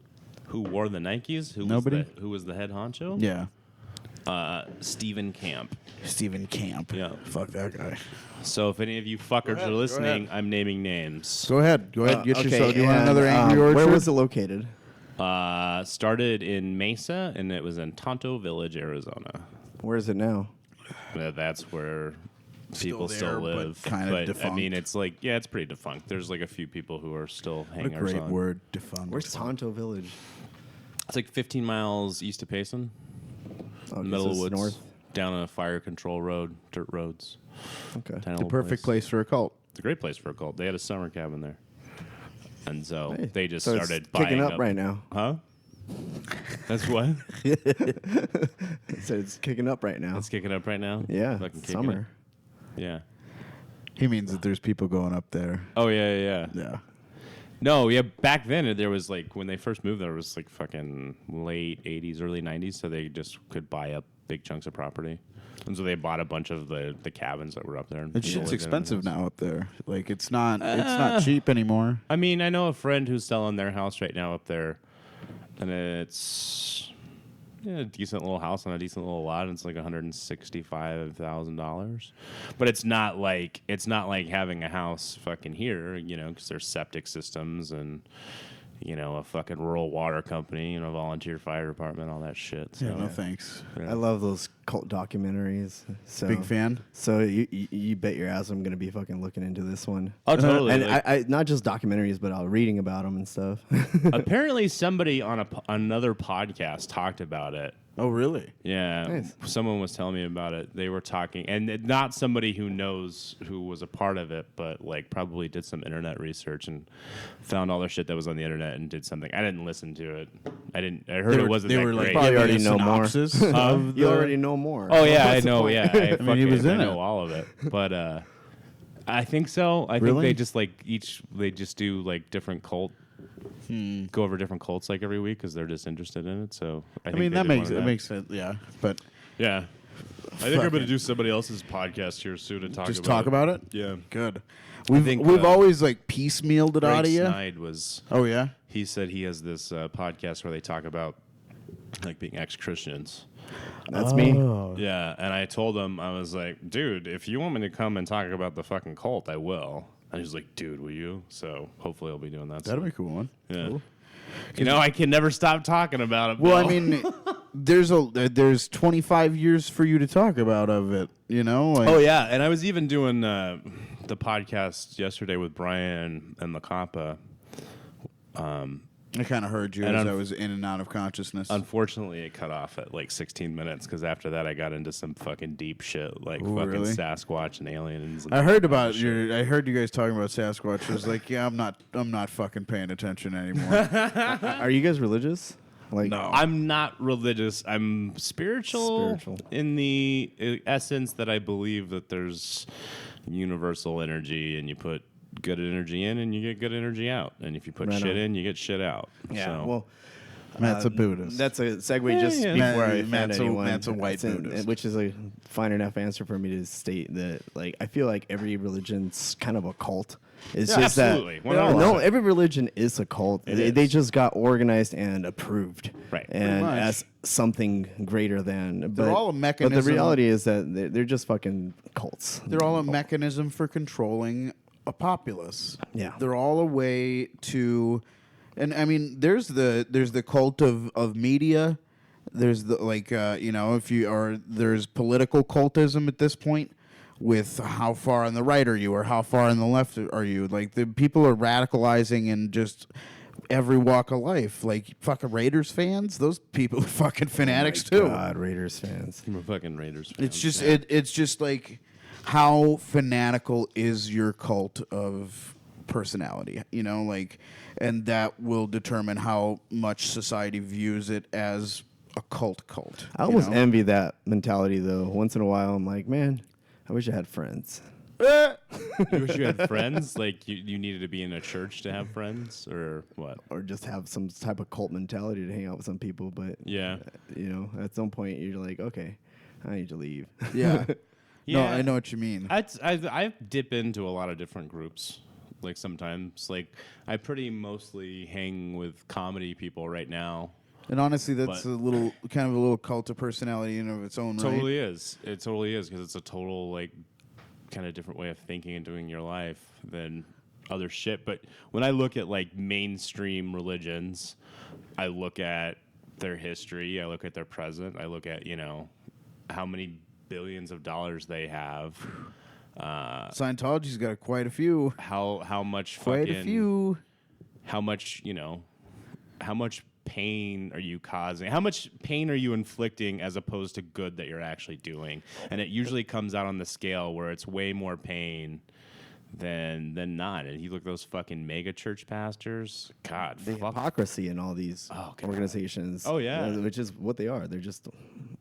Who wore the Nikes? Nobody? Who was the head honcho? Yeah, Stephen Camp. Stephen Camp. Yeah. Fuck that guy. So if any of you fuckers are listening, I'm naming names. Go ahead. Get Okay, yourself. Do you want and, another Angry Orchard? Where was it located? Started in Mesa, and it was in Tonto Village, Arizona. Where is it now? That's where people there, still but live. kinda I defunct. mean, it's like, yeah, it's pretty defunct. There's like a few people who are still What a hangers great on. word, defunct. Where's Tonto Village? It's like 15 miles east of Payson, Okay, middle so of it's woods, north. down a fire control road, dirt roads. Okay. Tiny The little perfect place for a cult. It's a great place for a cult. They had a summer cabin there, and so Hey, they just so it's started kicking buying up right now. Huh? That's what? So it's kicking up right now. It's kicking up right now. Yeah, Fucking it's kicking summer. it. Yeah. He means that there's people going up there. Oh yeah. Yeah. No, yeah. Back then, there was like when they first moved, there was like fucking late '80s, early '90s, so they just could buy up big chunks of property, and so they bought a bunch of the cabins that were up there. And That people shit's lived in expensive them. now up there. Like it's not cheap anymore. I mean, I know a friend who's selling their house right now up there, and it's a decent little house on a decent little lot. And it's like $165,000, but it's not like having a house fucking here, because there's septic systems and a fucking rural water company, volunteer fire department, all that shit. So, Yeah, no thanks. yeah. I love those cult documentaries. So Big fan. So you bet your ass I'm gonna be fucking looking into this one. Oh, totally. And like- I not just documentaries, but reading about them and stuff. apparently, somebody on another podcast talked about it. Oh, really? Yeah, Nice. someone was telling me about it. They were talking, and not somebody who knows who was a part of it, but like probably did some internet research and found all their shit that was on the internet and did something. I didn't listen to it. I heard it wasn't that great. probably giving already a know more. synopsis of You the- already know more. Oh yeah, I What's the know. point? Yeah, I mean, he was in know it. all of it, but I think so. I think Really? they just they just do like different cult. Go over different cults like every week because they're just interested in it. So I I mean, think that they did makes one it of makes sense. Yeah, but Yeah. I think I'm going to do somebody else's podcast here soon and just talk about it. Yeah. Good. We've think, always like piecemealed it out Greg of you. Snide was, Oh yeah. he said he has this podcast where they talk about like being ex-Christians. That's me. Yeah. And I told him, I was like, dude, if you want me to come and talk about the fucking cult, I will. And he was like, dude, will you? So hopefully I'll be doing that That'll soon. be a cool one. Yeah. I can never stop talking about it. Well, I Bill. mean, there's 25 years for you to talk about of it. Like, Oh yeah, and I was even doing the podcast yesterday with Brian and LaCampa. I kind of heard you And as I was in and out of consciousness. Unfortunately, it cut off at like 16 minutes because after that, I got into some fucking deep shit like Ooh, fucking really? Sasquatch and aliens. And I heard about all that shit. I heard you guys talking about Sasquatch. I was like, yeah, I'm not fucking paying attention anymore. Are you guys religious? Like No. I'm not religious. I'm spiritual, Spiritual. in the essence that I believe that there's universal energy, and you put good energy in and you get good energy out. And if you put shit in, you get shit out. Yeah. So. Well, Matt's a Buddhist. that's a segue just yeah. before I Matt's offend anyone. Matt's a white Buddhist. Which is a fine enough answer for me to state that, like, I feel like every religion's kind of a cult. It's Yeah, just absolutely. that no, every religion is a cult. It They is. just got organized and approved, Right. And Pretty much. as something greater than. But, all a mechanism. But the reality is that they're just fucking cults. They're all a mechanism for controlling a populace. Yeah. They're all a way to, and I mean, there's the cult of media. There's the there's political cultism at this point with how far on the right are you or how far on the left are you. Like the people are radicalizing in just every walk of life. Like fucking Raiders fans, those people are fucking fanatics too. God, Raiders fans. I'm a fucking Raiders fan. It's just it's just like how fanatical is your cult of personality, and that will determine how much society views it as a cult. I almost envy that mentality though. Once in a while, I'm like, man, I wish I had friends. You wish you had friends? Like you needed to be in a church to have friends, or what? Or just have some type of cult mentality to hang out with some people. But Yeah. At some point you're like, okay, I need to leave. Yeah. No, Yeah. I know what you mean. I dip into a lot of different groups. Like sometimes, like I pretty mostly hang with comedy people right now. And honestly, that's But- a little cult of personality in and of its own right. Totally is. It totally is because it's a total like kind of different way of thinking and doing your life than other shit. But when I look at like mainstream religions, I look at their history, I look at their present, I look at how many billions of dollars they have. Scientology's got quite a few. How much Quite fucking a few. how much pain are you causing? How much pain are you inflicting as opposed to good that you're actually doing? And it usually comes out on the scale where it's way more pain than not. And you look at those fucking mega church pastors, God, The fuck. hypocrisy in all these God. organizations. Oh, yeah. Which is what they are. They're just,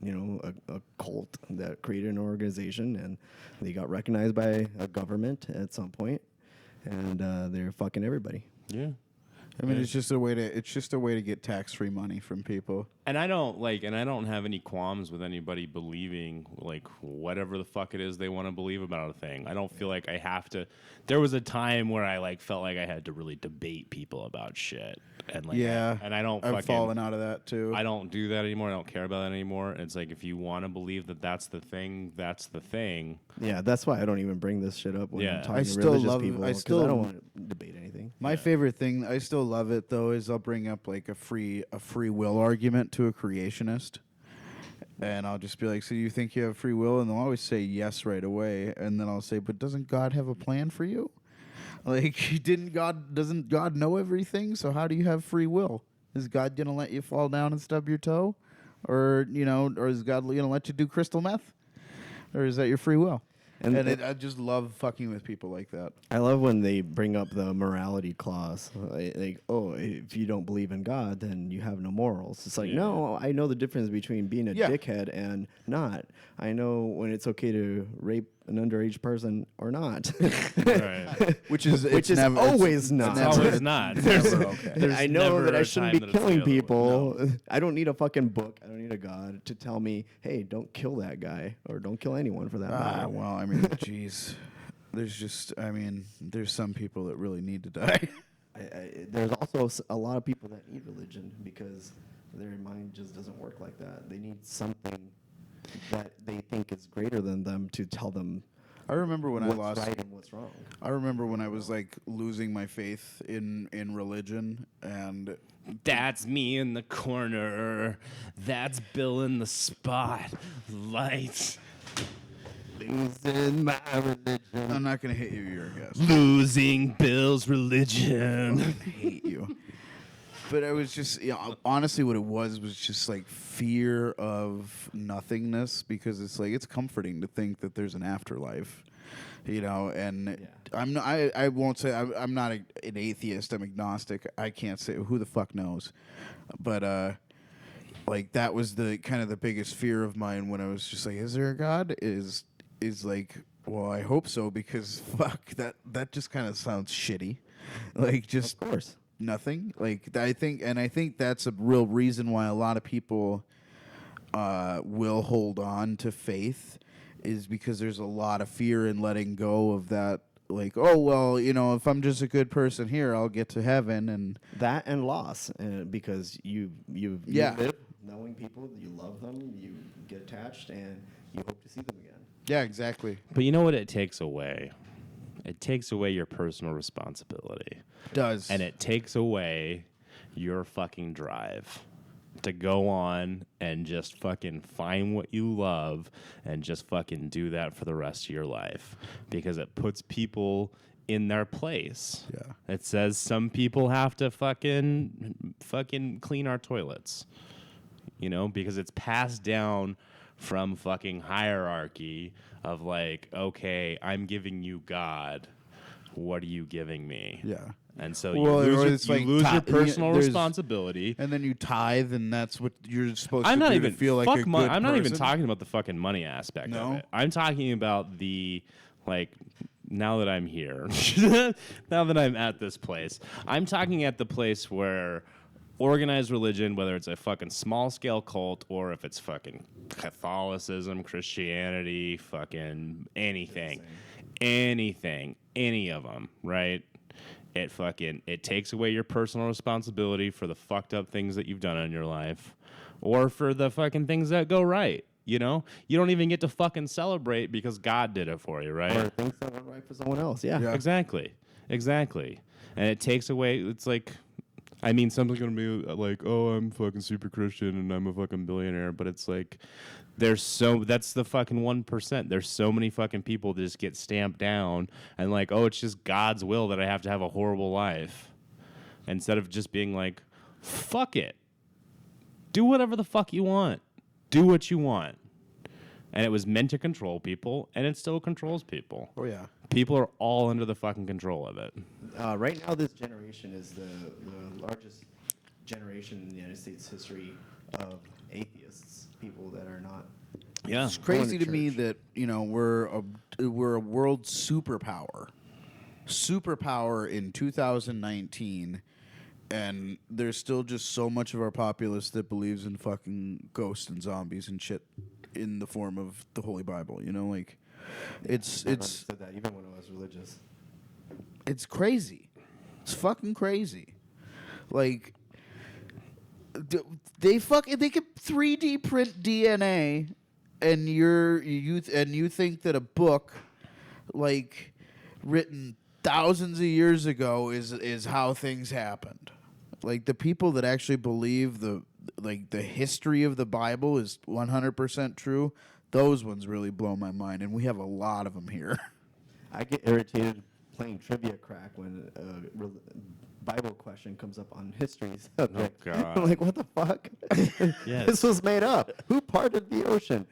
a cult that created an organization and they got recognized by a government at some point, and they're fucking everybody. Yeah. I mean, it's just a way to get tax-free money from people. And I don't have any qualms with anybody believing like whatever the fuck it is they want to believe about a thing. I don't feel like I have to. There was a time where I like felt like I had to really debate people about shit. And like, Yeah, and I don't. I've fallen out of that too. I don't do that anymore. I don't care about that anymore. It's like if you want to believe that that's the thing, that's the thing. Yeah, that's why I don't even bring this shit up when Yeah. I'm talking I to still religious love- people. I 'Cause still- I don't want to debate anything. My favorite thing, I still love it though, is I'll bring up like a free will argument to a creationist, and I'll just be like, "So you think you have free will?" And they'll always say yes right away, and then I'll say, "But doesn't God have a plan for you? Like, doesn't God know everything? So how do you have free will? Is God gonna let you fall down and stub your toe, or is God gonna let you do crystal meth, or is that your free will?" And I just love fucking with people like that. I love when they bring up the morality clause. Like, oh, if you don't believe in God, then you have no morals. It's like, Yeah. no, I know the difference between being a Yeah. dickhead and not. I know when it's okay to rape an underage person or not. Right. Which is always not. It's always not. never okay. There's I know never that I a shouldn't time be that it's the killing other way. people. No. I don't need a fucking book. I don't need a God to tell me, hey, don't kill that guy or don't kill anyone for that matter. Well, I mean, jeez. There's some people that really need to die. There's also a lot of people that need religion because their mind just doesn't work like that. They need something that they think is greater than them to tell them I remember when what's right and what's wrong. I remember when I was like losing my faith in religion, and That's me in the corner. That's Bill in the spotlight. Losing my religion. I'm not gonna hit you. You're a guest. Losing Bill's religion. I hate you. But I was just, honestly, what it was just like fear of nothingness, because it's like it's comforting to think that there's an afterlife, And Yeah. I won't say I'm not an atheist. I'm agnostic. I can't say who the fuck knows, but like that was the kind of the biggest fear of mine when I was just like, is there a God? Is like Well, I hope so because fuck that just kind of sounds shitty. Like just Of course. nothing. Like I think that's a real reason why a lot of people will hold on to faith is because there's a lot of fear in letting go of that. Like, oh well, if I'm just a good person here, I'll get to heaven, and That and loss, because you Yeah. live knowing people, you love them, you get attached, and you hope to see them again. yeah, exactly. But you know what it takes away? It takes away your personal responsibility. Does And it takes away your fucking drive to go on and just fucking find what you love and just fucking do that for the rest of your life because it puts people in their place. Yeah. It says some people have to fucking clean our toilets. Because it's passed down from fucking hierarchy of like, okay, I'm giving you God. What are you giving me? Yeah. And so Well, you or lose, it's your, like you lose your ti- personal there's- responsibility. And then you tithe, and that's what you're supposed I'm to not do even to feel like fuck a good mon- I'm not even person. talking about the fucking money aspect No? of it. I'm talking about the like now that I'm here, now that I'm at this place, I'm talking at the place where organized religion, whether it's a fucking small scale cult or if it's fucking Catholicism, Christianity, fucking anything, any of them, right? It takes away your personal responsibility for the fucked up things that you've done in your life or for the fucking things that go right. You don't even get to fucking celebrate because God did it for you, right? Or things that went right for someone else. Yeah. Yeah. Exactly. And it takes away, it's like, I mean, something's going to be like, oh, I'm fucking super Christian and I'm a fucking billionaire. But it's like, that's the fucking 1%. There's so many fucking people that just get stamped down and like, oh, it's just God's will that I have to have a horrible life. Instead of just being like, fuck it. Do whatever the fuck you want. Do what you want. And it was meant to control people, and it still controls people. Oh yeah. People are all under the fucking control of it. Right now, this generation is the largest generation in the United States history of atheists, people that are not. Yeah. It's crazy Going to to me church. that we're a world superpower in 2019, and there's still just so much of our populace that believes in fucking ghosts and zombies and shit in the form of the Holy Bible. Like it's Never understood that even when I was religious. it's crazy. It's fucking crazy. Like they could 3D print DNA, and you think that a book like written thousands of years ago is how things happened. Like the people that actually believe the history of the Bible is 100% true. Those ones really blow my mind, and we have a lot of them here. I get irritated playing trivia crack when a Bible question comes up on history subject. God. I'm like, what the fuck? Yes. This was made up. Who parted the ocean?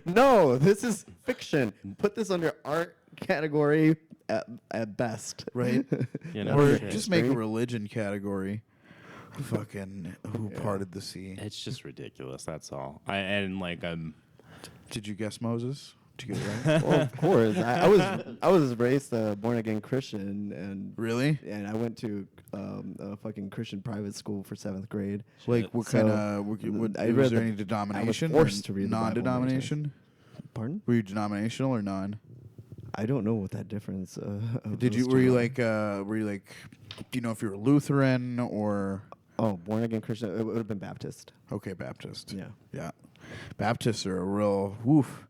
No, this is fiction. Put this under art category at best. Right? Or Or just make a religion category. Fucking who parted the sea? It's just ridiculous. That's all. Did you guess Moses? Did you get it right? Well, of course. I was raised a born again Christian, and Really? and I went to a fucking Christian private school for 7th grade. Like what So, kind of? I Was read there the- any denomination? I was forced to read the Bible non-denomination. Pardon? Were you denominational or non? I don't know what that difference. Did you? Were you like? Do you know if you were Lutheran or? Oh, born again Christian. It would have been Baptist. Okay, Baptist. Yeah. Yeah. Baptists are a real woof.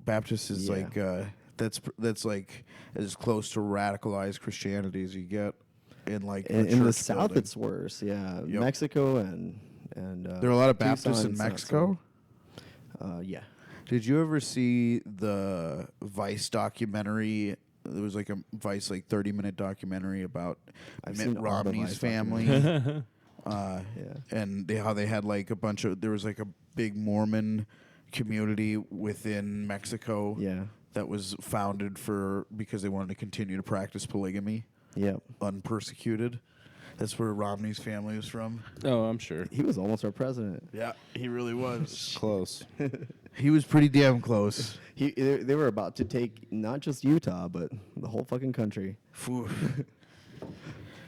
Baptist is Yeah. like that's like as close to radicalized Christianity as you get in like In the church South, building. it's worse. Yeah, Yep. Mexico and There are a lot of Baptists Tucson, in it's not Mexico. so- yeah. Did you ever see the Vice documentary? There was like a Vice 30-minute documentary about I've Mitt seen all the Romney's Vice family. Yeah. And how they had like a bunch of, there was like a big Mormon community within Mexico Yeah. that was founded because they wanted to continue to practice polygamy Yep. unpersecuted. That's where Romney's family was from. Oh, I'm sure. He was almost our president. Yeah, he really was. Close. He was pretty damn close. They were about to take not just Utah, but the whole fucking country. Phew.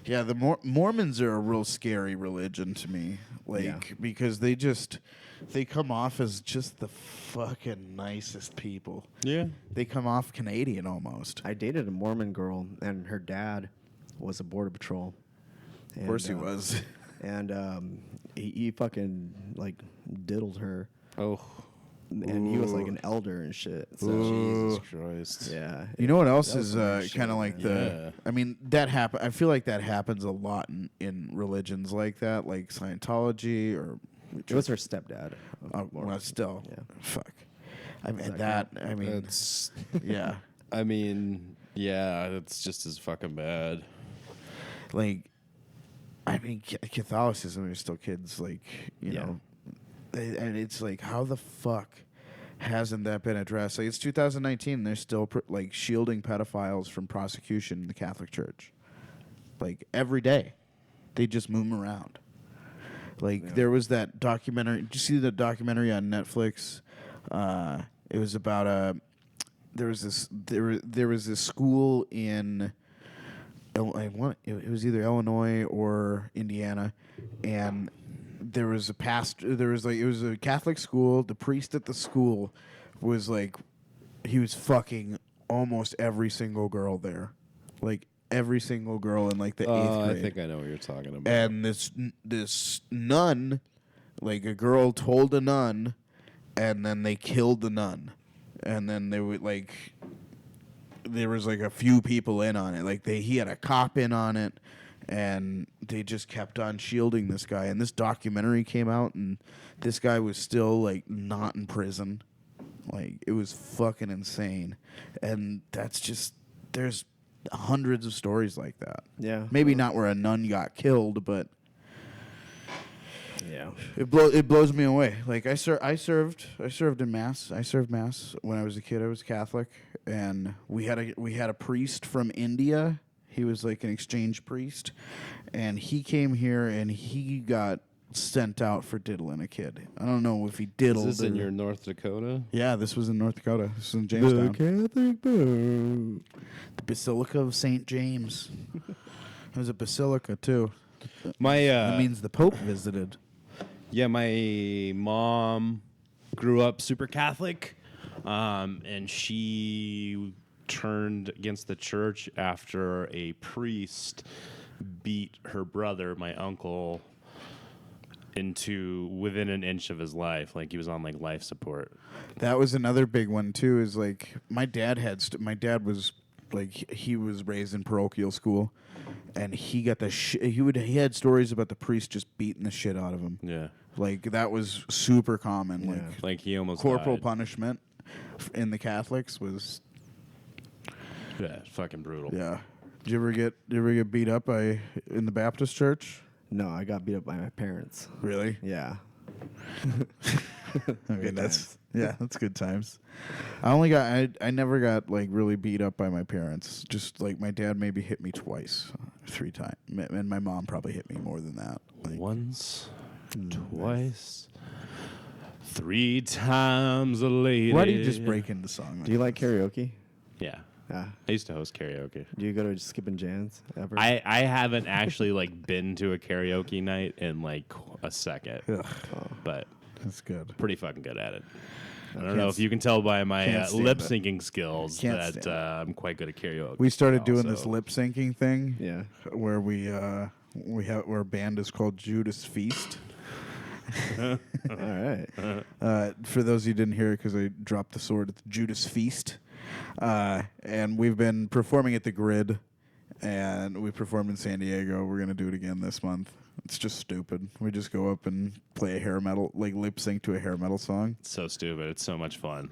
Yeah, the Mormons are a real scary religion to me. Because they come off as just the fucking nicest people. Yeah. They come off Canadian almost. I dated a Mormon girl, and her dad was a border patrol. Of course he was. And he fucking like diddled her. Oh. And he was like an elder and shit. So Jesus Christ. yeah. You know what else That is was kind of shit, like man. the? I mean, that happen. I feel like that happens a lot in religions like that, like Scientology or. It was her stepdad. Well, still, Yeah. fuck. I mean Does that. that I mean, It's, yeah. I mean, yeah, it's just as fucking bad. Like, I mean, Catholicism is still kids. Like, you Yeah. know, and it's like, how the fuck hasn't that been addressed? Like, it's 2019. They're still like shielding pedophiles from prosecution in the Catholic Church. Like every day, they just move 'em around. Like there was that documentary. Did you see the documentary on Netflix? It was about there was this school in. It was either Illinois or Indiana, and there was a pastor. There was it was a Catholic school. The priest at the school was like, he was fucking almost every single girl there, like every single girl in like the 8th grade. I think I know what you're talking about. And this nun, like a girl told a nun, and then they killed the nun, and then they would like. There was like a few people in on it. Like he had a cop in on it, and they just kept on shielding this guy. And this documentary came out, and this guy was still like not in prison. Like it was fucking insane. And that's just there's hundreds of stories like that. Yeah. Maybe not where a nun got killed, but Yeah. it blows me away. Like I served in mass. I served mass when I was a kid. I was Catholic, and we had a priest from India. He was like an exchange priest, and he came here and he got sent out for diddling a kid. I don't know if he diddled. Is this in your North Dakota? Yeah, this was in North Dakota. This was in Jamestown. Catholic boat. The Basilica of St. James. It was a basilica too. My That means the Pope visited. Yeah, my mom grew up super Catholic, and she turned against the church after a priest beat her brother, my uncle, into within an inch of his life. Like he was on like life support. That was another big one too. Is like my dad was like he was raised in parochial school, and he got the he had stories about the priest just beating the shit out of him. Yeah, Like that was super common. Yeah. like he almost Corporal died. punishment in the Catholics was Yeah, fucking brutal. yeah. Did you ever get beat up in the Baptist church? No, I got beat up by my parents. Really? Yeah. Okay, that's good times. I never got like really beat up by my parents. Just like my dad maybe hit me twice, 3 times, and my mom probably hit me more than that. Like, Once, twice, 3 times a lady. why do you just break into song? Do you like karaoke? Yeah, Yeah. I used to host karaoke. Do you go to Skippin' Jans ever? I haven't actually like been to a karaoke night in like a second, Ugh, but that's good. pretty fucking good at it. I don't can't know if you can tell by my can't stand lip it. syncing skills Can't that stand it. I'm quite good at karaoke. We started doing also. this lip syncing thing. Yeah. Where our band is called Judas Feast. All right. For those of you who didn't hear it because I dropped the sword, it's Judas Feast. And we've been performing at the Grid, and we performed in San Diego. We're going to do it again this month. It's just stupid. We just go up and play a hair metal, like lip sync to a hair metal song. It's so stupid. It's so much fun.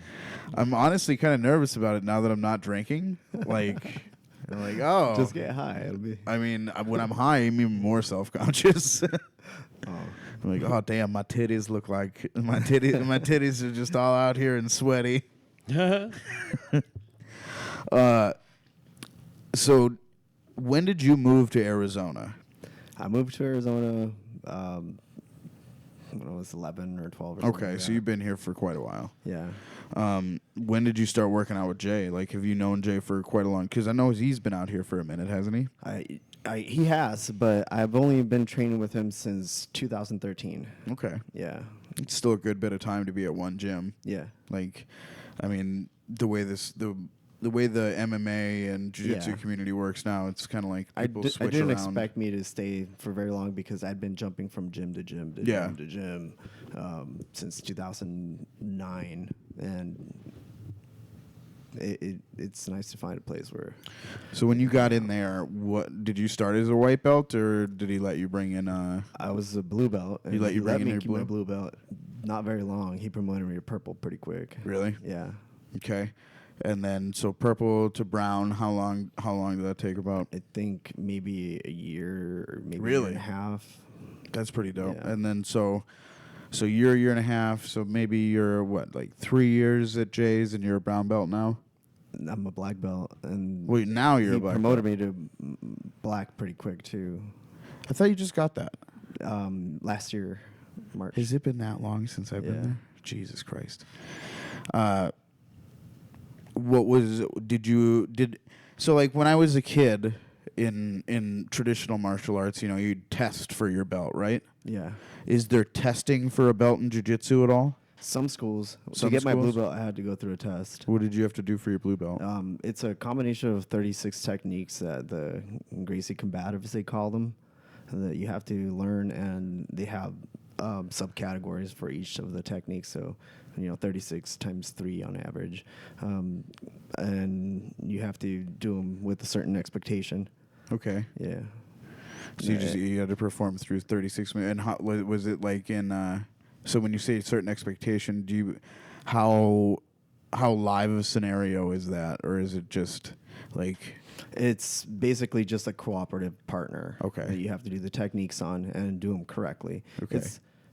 I'm honestly kind of nervous about it now that I'm not drinking. Like, I'm like, oh. Just get high. It'll be. I mean, when I'm high, I'm even more self-conscious. I'm like, oh damn, my titties look like my titties are just all out here and sweaty. So, when did you move to Arizona? I moved to Arizona when I was 11 or 12 or something. Okay, like so that. you've been here for quite a while. Yeah. When did you start working out with Jay? Like, have you known Jay for quite a long? Because I know he's been out here for a minute, hasn't he? He has, but I've only been training with him since 2013. Okay, Yeah. it's still a good bit of time to be at one gym. Yeah. Like, I mean, the way the MMA and Jiu-Jitsu Yeah. community works now, it's kind of like people I switch didn't around. expect me to stay for very long because I'd been jumping from gym to gym to Yeah. gym to gym since 2009, and it's nice to find a place where. So when you got in there, what did you start as a white belt, or did he let you bring in? I was a blue belt. And He let you bring in me your keep my blue belt. Not very long. He promoted me to purple pretty quick. Really? Yeah. Okay. And then so purple to brown. How long did that take about? I think maybe a year or maybe a Really? year and a half. That's pretty dope. Yeah. And then so you're a year and a half. So maybe you're what, like 3 years at Jay's, and you're a brown belt now. I'm a black belt, and Wait, now you're he a black promoted belt. me to black pretty quick too. I thought you just got that. Last year, March. Has it been that long since I've been Yeah. there? Jesus Christ. So like when I was a kid in traditional martial arts, you know, you'd test for your belt, right? Yeah. Is there testing for a belt in jiu-jitsu at all? Some schools. Some to get my blue schools? belt, I had to go through a test. What did you have to do for your blue belt? It's a combination of 36 techniques that the Gracie combatives, they call them, that you have to learn, and they have subcategories for each of the techniques. So, 36 times 3 on average. And you have to do them with a certain expectation. Okay. Yeah. So you had to perform through 36 minutes. And how, was it like in... so when you say certain expectation, how live of a scenario is that? Or is it just like... It's basically just a cooperative partner. Okay. That you have to do the techniques on and do them correctly. Okay.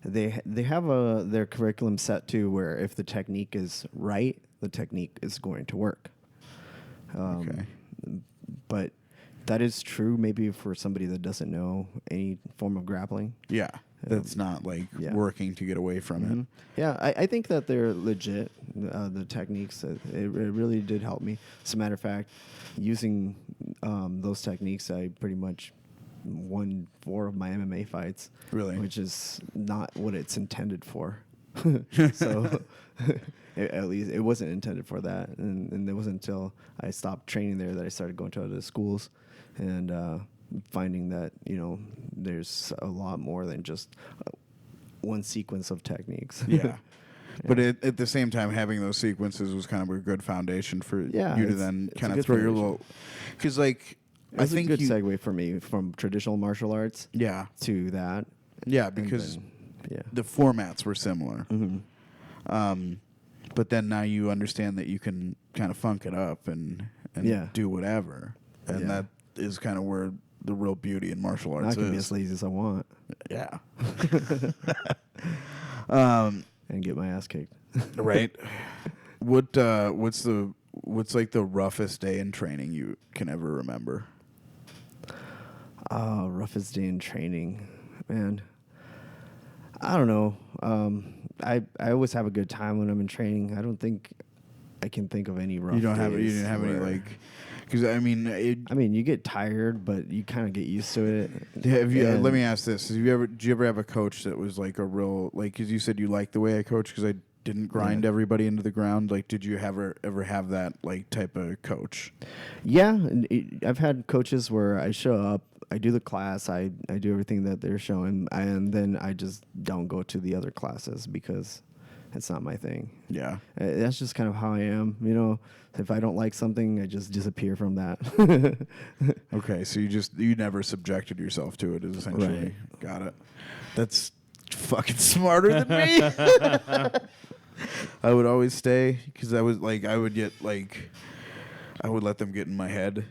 They have their curriculum set too, where if the technique is right, the technique is going to work. Okay. But that is true maybe for somebody that doesn't know any form of grappling. Yeah. That's not like working to get away from it. Yeah, I think that they're legit, the techniques. It really did help me. As a matter of fact, using those techniques, I pretty much won 4 of my MMA fights. Really? Which is not what it's intended for. So at least it wasn't intended for that. And it wasn't until I stopped training there that I started going to other schools and finding that, there's a lot more than just one sequence of techniques. Yeah. But at the same time, having those sequences was kind of a good foundation for you to then it's kind a of good throw your foundation. little... Because, like, I It's a think good segue for me from traditional martial arts Yeah. to that. Yeah, and because then, the formats were similar. Mm-hmm. But then now you understand that you can kind of funk it up and do whatever. And Yeah. that is kind of where the real beauty in martial arts I can be is. as lazy as I want Yeah. and get my ass kicked. Right. What's like the roughest day in training you can ever remember? Roughest day in training, man. I don't know. I always have a good time when I'm in training. I don't think I can think of any rough. You didn't have any where- like, because I mean, you get tired, but you kind of get used to it. have you? And- Let me ask this: did you ever have a coach that was like a real like? Because you said you liked the way I coach because I didn't grind everybody into the ground. Like, did you ever have that like type of coach? Yeah, and I've had coaches where I show up, I do the class, I do everything that they're showing, and then I just don't go to the other classes because it's not my thing. Yeah. That's just kind of how I am. If I don't like something, I just disappear from that. Okay, so you never subjected yourself to it, is essentially. Right. Got it. That's fucking smarter than me. I would always stay because I would let them get in my head.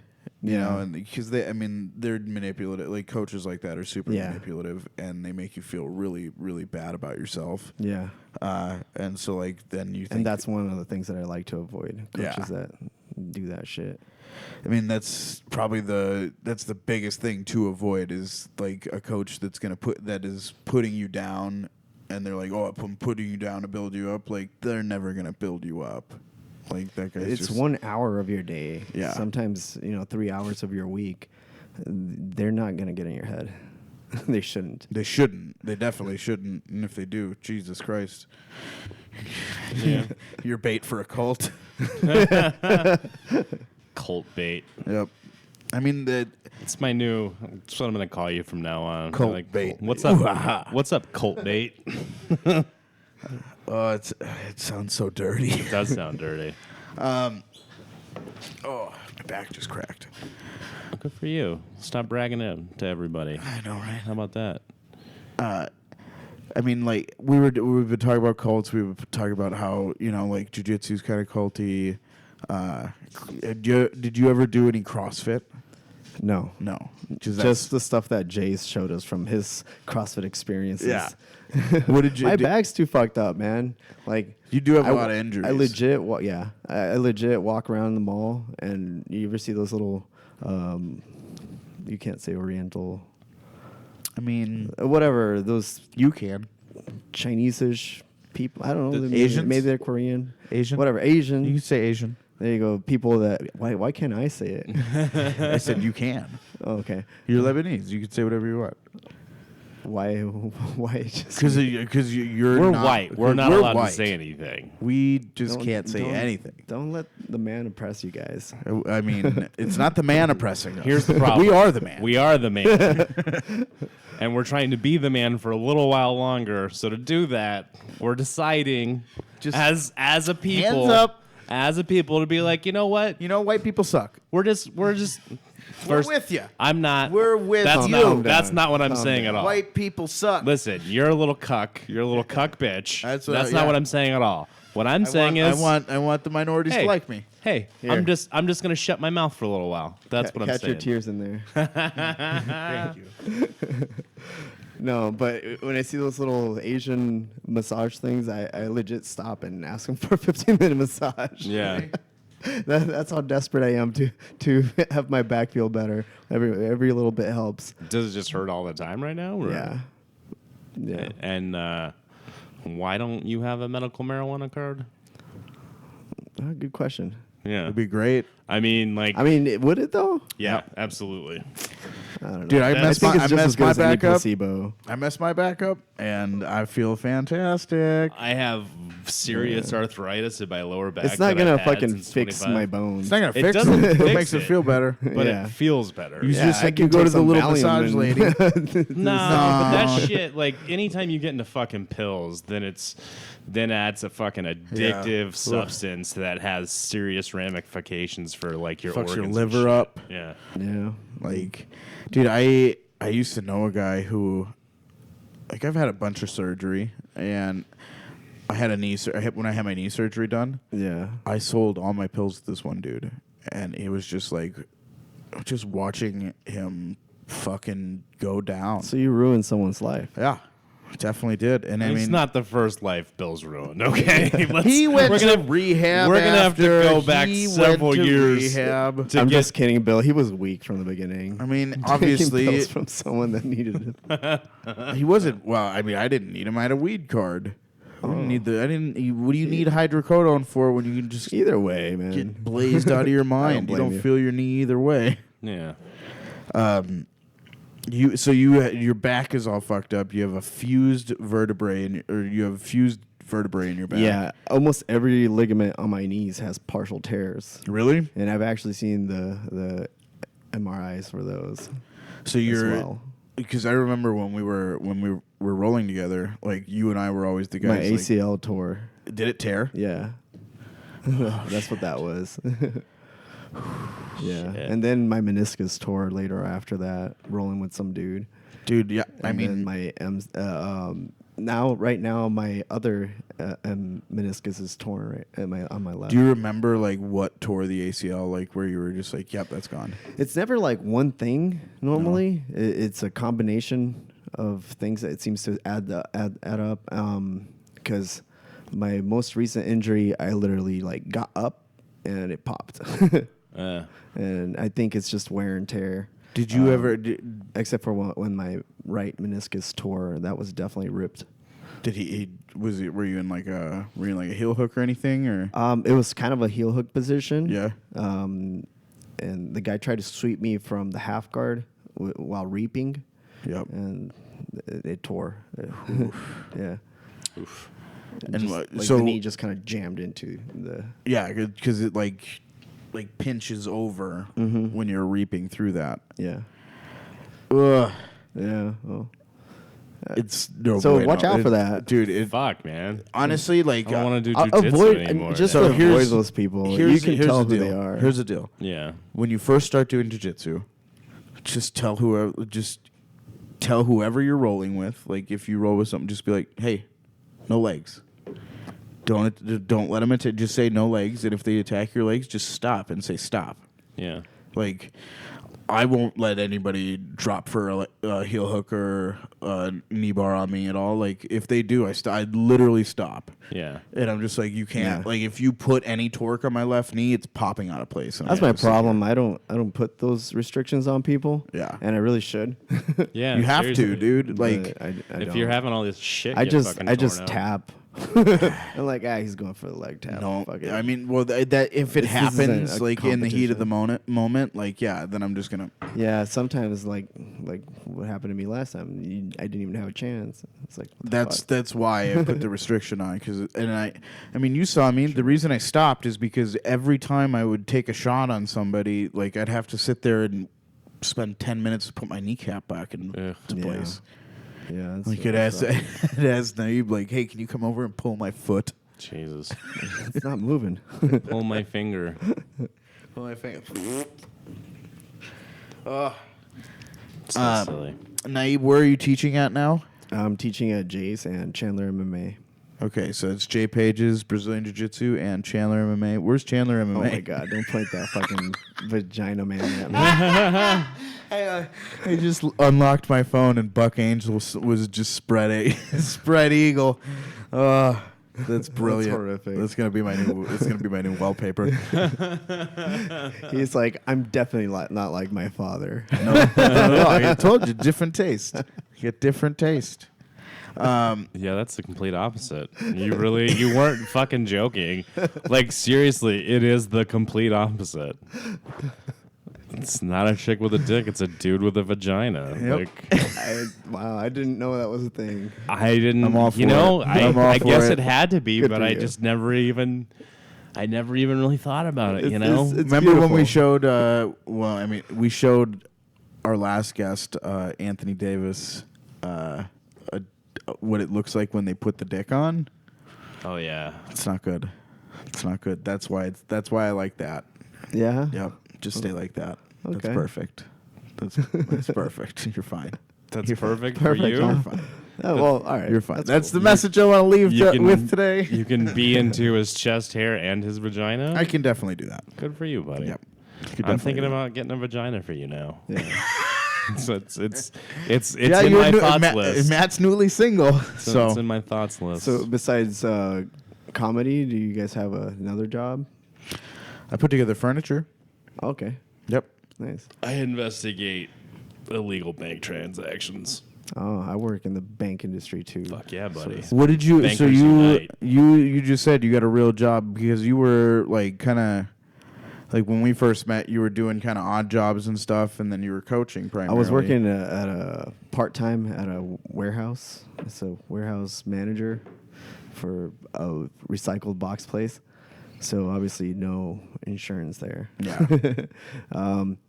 You know, and because they're manipulative. Like coaches like that are super manipulative, and they make you feel really, really bad about yourself. Yeah. And so like then you think, And that's one of the things that I like to avoid. Coaches that do that shit. I mean, that's probably the biggest thing to avoid is like a coach that is putting you down and they're like, "Oh, I'm putting you down to build you up." Like they're never gonna build you up. Like that guy's It's just 1 hour of your day. Yeah. Sometimes 3 hours of your week. They're not gonna get in your head. They shouldn't. They shouldn't. They definitely shouldn't. And if they do, Jesus Christ, Yeah. you're bait for a cult. Cult bait. Yep. I mean that. It's my new. That's what I'm gonna call you from now on. Cult bait. What's up? What's up, cult bait? Oh, it sounds so dirty. It does sound dirty. Oh, my back just cracked. Good for you. Stop bragging it to everybody. I know, right? How about that? I mean, like we've been talking about cults. We were talking about how like jiu-jitsu is kind of culty. Did you ever do any CrossFit? No. No, Just the stuff that Jay's showed us from his CrossFit experiences. Yeah. What did you? My bag's too fucked up, man. Like You do have a I- lot of injuries. I legit, I legit walk around the mall, and you ever see those little, you can't say Oriental, I mean, whatever those you can. Chinese-ish people. I don't know. The Asians? Maybe they're Korean. Asian? Whatever. Asian. You can say Asian. There you go. People that why can't I say it? I said you can. Oh, okay. You're Lebanese. You can say whatever you want. Why just Because you're We're not, white. We're not we're allowed white. to say anything. We just Don't- can't say don't- anything. Don't let the man oppress you guys. I mean, it's not the man oppressing us. Here's the problem. We are the man. We are the man. And we're trying to be the man for a little while longer. So to do that, we're deciding Just as a people, hands up. as a people, to be like, you know what? White people suck. We're just We're with you. I'm not. We're with that's you. Not, Calm that's down. not what I'm Calm saying down. at all. White people suck. Listen, you're a little cuck. You're a little cuck bitch. That's That's, what- not yeah. what I'm saying at all. What I'm I saying want, is, I want the minorities hey, to like me. hey, Here. I'm just gonna shut my mouth for a little while. That's what I'm Catch saying. your tears in there. Thank you. No, but when I see those little Asian massage things, I legit stop and ask them for a 15-minute massage. Yeah. That's how desperate I am to have my back feel better. Every little bit helps. Does it just hurt all the time right now? Or? Yeah. Yeah. And why don't you have a medical marijuana card? Good question. Yeah. It'd be great. I mean, like, Would it though? yeah, absolutely. I don't know. Dude, I messed think my, it's I just as messed good my as any back up. placebo. I messed my back up, and I feel fantastic. I have serious arthritis in my lower back. It's not that gonna I've had fucking since fix 25. my bones. It's not gonna It fix doesn't it. It fix makes it it. feel better. But Yeah. it feels better. You Yeah, just I like can you go to take the some little Valium massage and- lady. No, but that shit, like, anytime you get into fucking pills, then adds a fucking addictive substance that has serious ramifications for, like, your Fucks organs your and liver shit. up. Yeah. Yeah. Like, dude, I used to know a guy who, like, I've had a bunch of surgery, and I had when I had my knee surgery done. Yeah. I sold all my pills to this one dude, and it was just like, just watching him fucking go down. So you ruined someone's life. Yeah, definitely did. And I It's mean, not the first life Bill's ruined, okay? he went we're to gonna, rehab. We're going to have to after. go back He several went to years. Rehab. to I'm get- just kidding, Bill. He was weak from the beginning. I mean, Taking obviously, pills from someone that needed it. he wasn't. Well, I mean, I didn't need him. I had a weed card. I didn't need the. I didn't. What do you need hydrocodone for when you can just Either way, man. get blazed out of your mind? You blame don't you. feel your knee either way. Yeah. Your back is all fucked up. You have a fused vertebrae in your back. Yeah, almost every ligament on my knees has partial tears, Really? and I've actually seen the MRIs for those. So as you're well. because I remember when we were rolling together, like you and I were always the guys. My like, ACL tore. did it tear? Yeah, that's what that was. Yeah, Shit. and then my meniscus tore later after that, rolling with some dude. Dude, yeah. I And mean, then my right now my other meniscus is torn on my left. do you remember like what tore the ACL? Like where you were just like, yep, that's gone. It's never like one thing normally. It's a combination of things that it seems to add up. Because my most recent injury, I literally like got up and it popped. And I think it's just wear and tear. Did you ever? Except for when my right meniscus tore, that was definitely ripped. Were you in like a heel hook or anything or? It was kind of a heel hook position. Yeah. And the guy tried to sweep me from the half guard while reaping. Yep. And it tore. Yeah. Oof. And And just, so the knee just kind of jammed into the. Yeah, because it like pinches over when you're reaping through that. Yeah. Ugh. Yeah. Well. It's no. So bueno. watch out for that, dude. Fuck, man. Honestly, like I don't want to do I'll jujitsu avoid anymore. just So to avoid here's- those people. here's You can tell the who deal. they are. Here's the deal. Yeah. When you first start doing jiu-jitsu, just tell whoever you're rolling with. Like if you roll with something, just be like, "Hey, no legs." Don't let them attack. Just say no legs, and if they attack your legs, just stop and say stop. Yeah. Like, I won't let anybody drop for a heel hook or a knee bar on me at all. Like, if they do, I literally stop. Yeah. And I'm just like, you can't. Yeah. Like, if you put any torque on my left knee, it's popping out of place. And That's I my have to sit problem. I don't put those restrictions on people. Yeah. And I really should. Yeah. You have seriously. to, dude. Like, But I If don't. you're having all this shit, I get just fucking torn out. tap. I'm like, he's going for the leg tap. no. Fuck it. I mean, well, that if it This isn't happens, a like, in the heat of the competition. moment, like, yeah, then I'm just going to. Yeah, sometimes like what happened to me last time. I didn't even have a chance. It's like what the fuck? That's why I put the restriction on I mean you saw me. The reason I stopped is because every time I would take a shot on somebody, like I'd have to sit there and spend 10 minutes to put my kneecap back into Yeah. place. Yeah, that's Like it that's asked Nayib, like, hey, can you come over and pull my foot? Jesus. it's not moving. Pull my finger. Pull my finger. So silly. Nayib, where are you teaching at now? I'm teaching at Jay's and Chandler MMA. Okay, so it's Jay Pages Brazilian Jiu-Jitsu and Chandler MMA. Where's Chandler MMA? Oh my god! Don't point that fucking vagina man at me. I just unlocked my phone and Buck Angel was just spread eagle. That's brilliant. horrific. That's gonna be my new. It's gonna be my new wallpaper. He's like, I'm definitely not like my father. No, I told you, different taste. You get different taste. Yeah, that's the complete opposite. You weren't fucking joking. Like, seriously, it is the complete opposite. It's not a chick with a dick, it's a dude with a vagina. Yep. Like, Wow, I didn't know that was a thing. I didn't, I'm all for you know, it. I'm all I for guess it. it had to be, Good but for I you. just never even really thought about it, you know? It's Remember when we beautiful. showed? We showed our last guest, Anthony Davis, what it looks like when they put the dick on. Oh, yeah. It's not good. It's not good. That's why I like that. Yeah. Yep. Just stay like that. That's Okay. perfect. That's perfect. You're fine. That's You're perfect for Perfect, you. huh? You're fine. Oh, well, all right. You're fine. That's That's cool. the message I want to leave You can- with today. You can be into his chest hair and his vagina. I can definitely do that. Good for you, buddy. Yep. You could I'm definitely thinking do that. about getting a vagina for you now. Yeah. So it's Yeah, in you're my new- thoughts list. Matt's newly single, So it's so in my thoughts list. So besides comedy, do you guys have another job? I put together furniture. Okay. Yep. Nice. I investigate illegal bank transactions. Oh, I work in the bank industry too. Fuck yeah, buddy. What did you? So Bankers unite. you just said you got a real job because you were like kind of like when we first met, you were doing kind of odd jobs and stuff, and then you were coaching I primarily. was working at a part-time at a warehouse. It's a warehouse manager for a recycled box place. So obviously no insurance there. Yeah.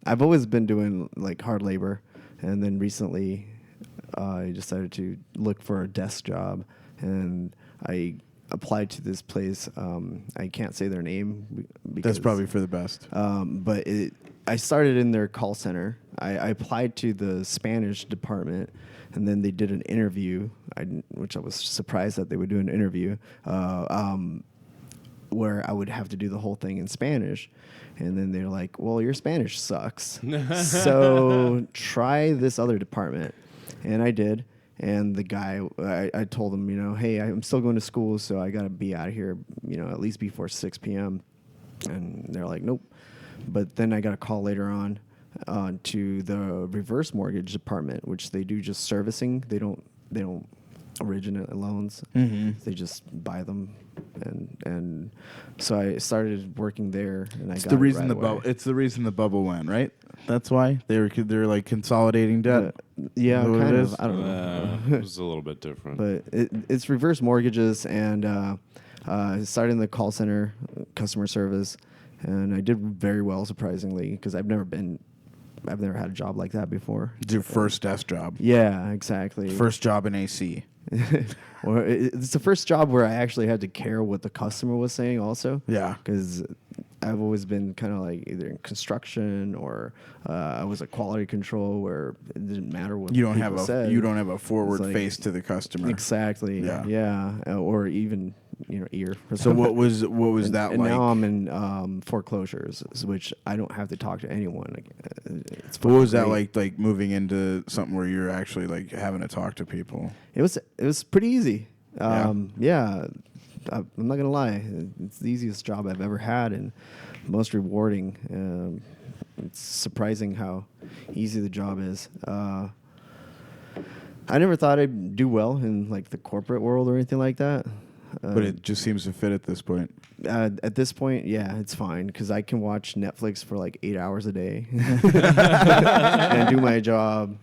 I've always been doing like hard labor, and then recently I decided to look for a desk job, and I applied to this place. I can't say their name because That's probably for the best. but I started in their call center. I applied to the Spanish department, and then they did an interview, which I was surprised that they would do an interview, where I would have to do the whole thing in Spanish. And then they're like, well, your Spanish sucks. So try this other department. And I did. And the guy, I told him, hey, I'm still going to school, so I got to be out of here, at least before 6 p.m. And they're like, nope. But then I got a call later on to the reverse mortgage department, which they do just servicing. They don't originated loans. They just buy them, and so I started working there, and I It's got the it reason right the away. bubble. It's the reason the bubble went, right? That's why they're like consolidating debt. Yeah, Is that what it kind is? of. I don't know. It was a little bit different. But it's reverse mortgages, and I started in the call center, customer service, and I did very well, surprisingly, because I've never had a job like that before. It's your first desk job. Yeah, exactly. First job in AC. Or it's the first job where I actually had to care what the customer was saying also. Yeah. Because I've always been kind of like either in construction or I was a quality control where it didn't matter what You don't people said. you don't have a forward It's like- face to the customer. Exactly. Yeah. Yeah. Or even ear. So what was that and like? now I'm in foreclosures, which I don't have to talk to anyone. It's What was that great. like moving into something where you're actually like having to talk to people? It was pretty easy. Yeah. Yeah, I'm not gonna lie. It's the easiest job I've ever had and most rewarding. It's surprising how easy the job is. I never thought I'd do well in like the corporate world or anything like that. But it just seems to fit at this point. At this point, yeah, it's fine because I can watch Netflix for like 8 hours a day and do my job.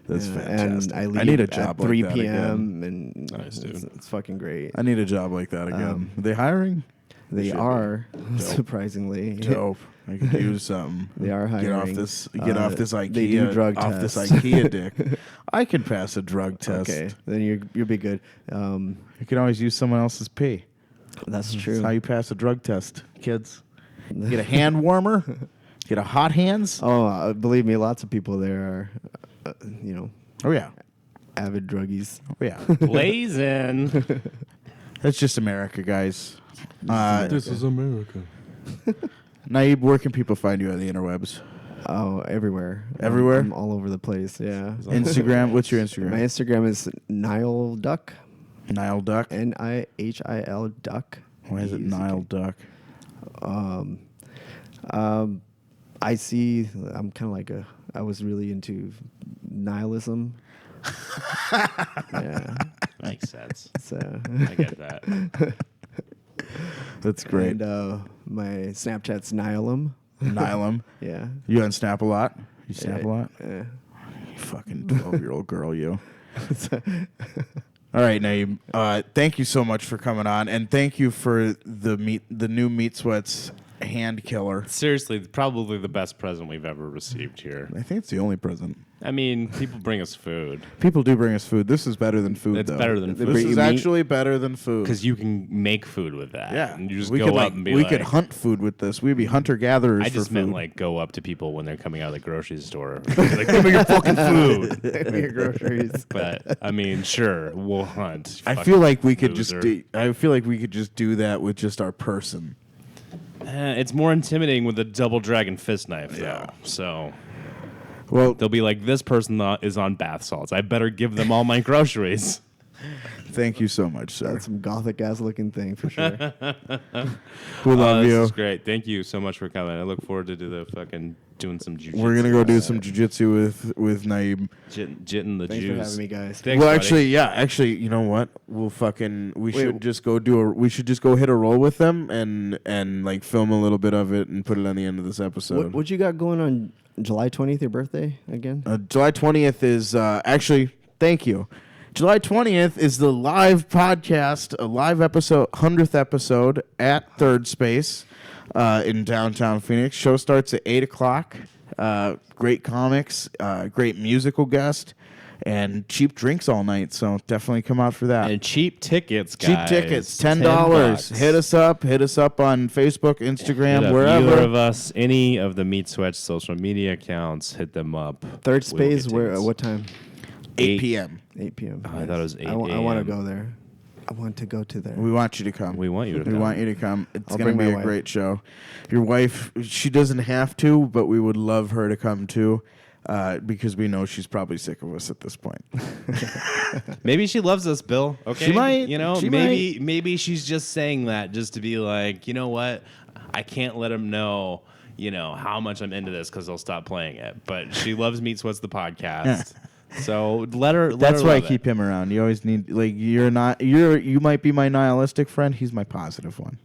That's Yeah, fantastic. And I leave I need a at job 3 like that p.m. and Nice, dude. it's fucking great. I need a job like that again. Are they hiring? They should be. are, Dope. surprisingly. Dope. I could use something. They are Get off hiring. this. Get off this IKEA. They do drug off this tests. IKEA dick. I can pass a drug test. Okay, then you'll be good. You can always use someone else's pee. That's That's true. how you pass a drug test, kids. Get a hand warmer. Get a hot hands. Oh, believe me, lots of people there are, Oh yeah. avid druggies. Oh yeah. Blazing. That's just America, guys. This is America. Nayib, where can people find you on the interwebs? Oh, everywhere. Everywhere? I'm all over the place. Yeah. Instagram. What's your My Instagram? Instagram is Nile Duck. Nile Duck. Nihil Duck. Why is it Nile Duck? I see. I'm kind of like I was really into nihilism. Yeah. Makes sense. So. I get that. That's great. And my Snapchat's Nihilum. Nylum. Yeah. You on Snap a lot? You snap a lot? Yeah. You fucking 12-year-old girl, you. All right, Nayib. Thank you so much for coming on, and thank you for the new Meat Sweats hand killer. Seriously, probably the best present we've ever received here. I think it's the only present. I mean, people bring us food People do bring us food. This is better than food, It's though. better than food. This bring is you meat? actually better than food. because you can make food with that. Yeah. And you just we go could, up and be we like, could hunt food with this. We'd be hunter-gatherers I for just food. meant like go up to people when they're coming out of the grocery store. Like, give me your fucking food. Your groceries. But I mean, sure, we'll hunt. I fucking feel like we could loser. I feel like we could just do that with just our person. It's more intimidating with a double dragon fist knife, though. Yeah. So Well, they'll be like, this person is on bath salts. I better give them all my groceries. thank you so much, sir. That's some gothic ass looking thing for sure. We love This you. is great. Thank you so much for coming. I look forward to doing some jiu-jitsu. We're gonna go do some jiu-jitsu with Nayib. Jitting the Thanks Jews. for having me, guys. Thanks, Well, buddy. actually, you know what? We should just go hit a roll with them and like film a little bit of it and put it on the end of this episode. What you got going on July 20th, your birthday again? July 20th is actually, thank you. July 20th is the live podcast, a live episode, 100th episode at Third Space in downtown Phoenix. Show starts at 8 o'clock. Great comics, great musical guest, and cheap drinks all night. So definitely come out for that. And cheap tickets, Cheap guys. tickets, $10. Hit us up on Facebook, Instagram, Hit up wherever. Either of us, any of the Meat Sweats social media accounts, hit them up. Third We will get Space, where? tickets. What time? 8 p.m. 8 p.m. Oh, I thought it was 8 I want to a.m. go there. I want to go to there. We want you to come. We want you to We come. want you to come. It's I'll going to bring be my a wife. great show. Your wife, she doesn't have to, but we would love her to come too, because we know she's probably sick of us at this point. Maybe she loves us, Bill. Okay, She might. You know, She maybe she's just saying that just to be like, you know what? I can't let him know, how much I'm into this because they'll stop playing it. But she loves Meat Sweats the podcast. So let her. That's why I keep him around. You always need you might be my nihilistic friend. He's my positive one.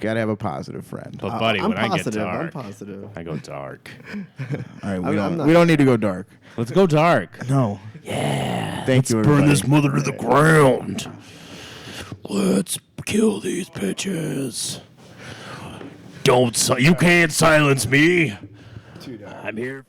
Gotta have a positive friend. But buddy, I'm when positive, I get dark, I'm positive. I go dark. All right, I'm we don't need to go dark. Let's go dark. No. Yeah. Thank you, everybody. mother to the ground. Let's kill these bitches. You can't silence me. I'm here.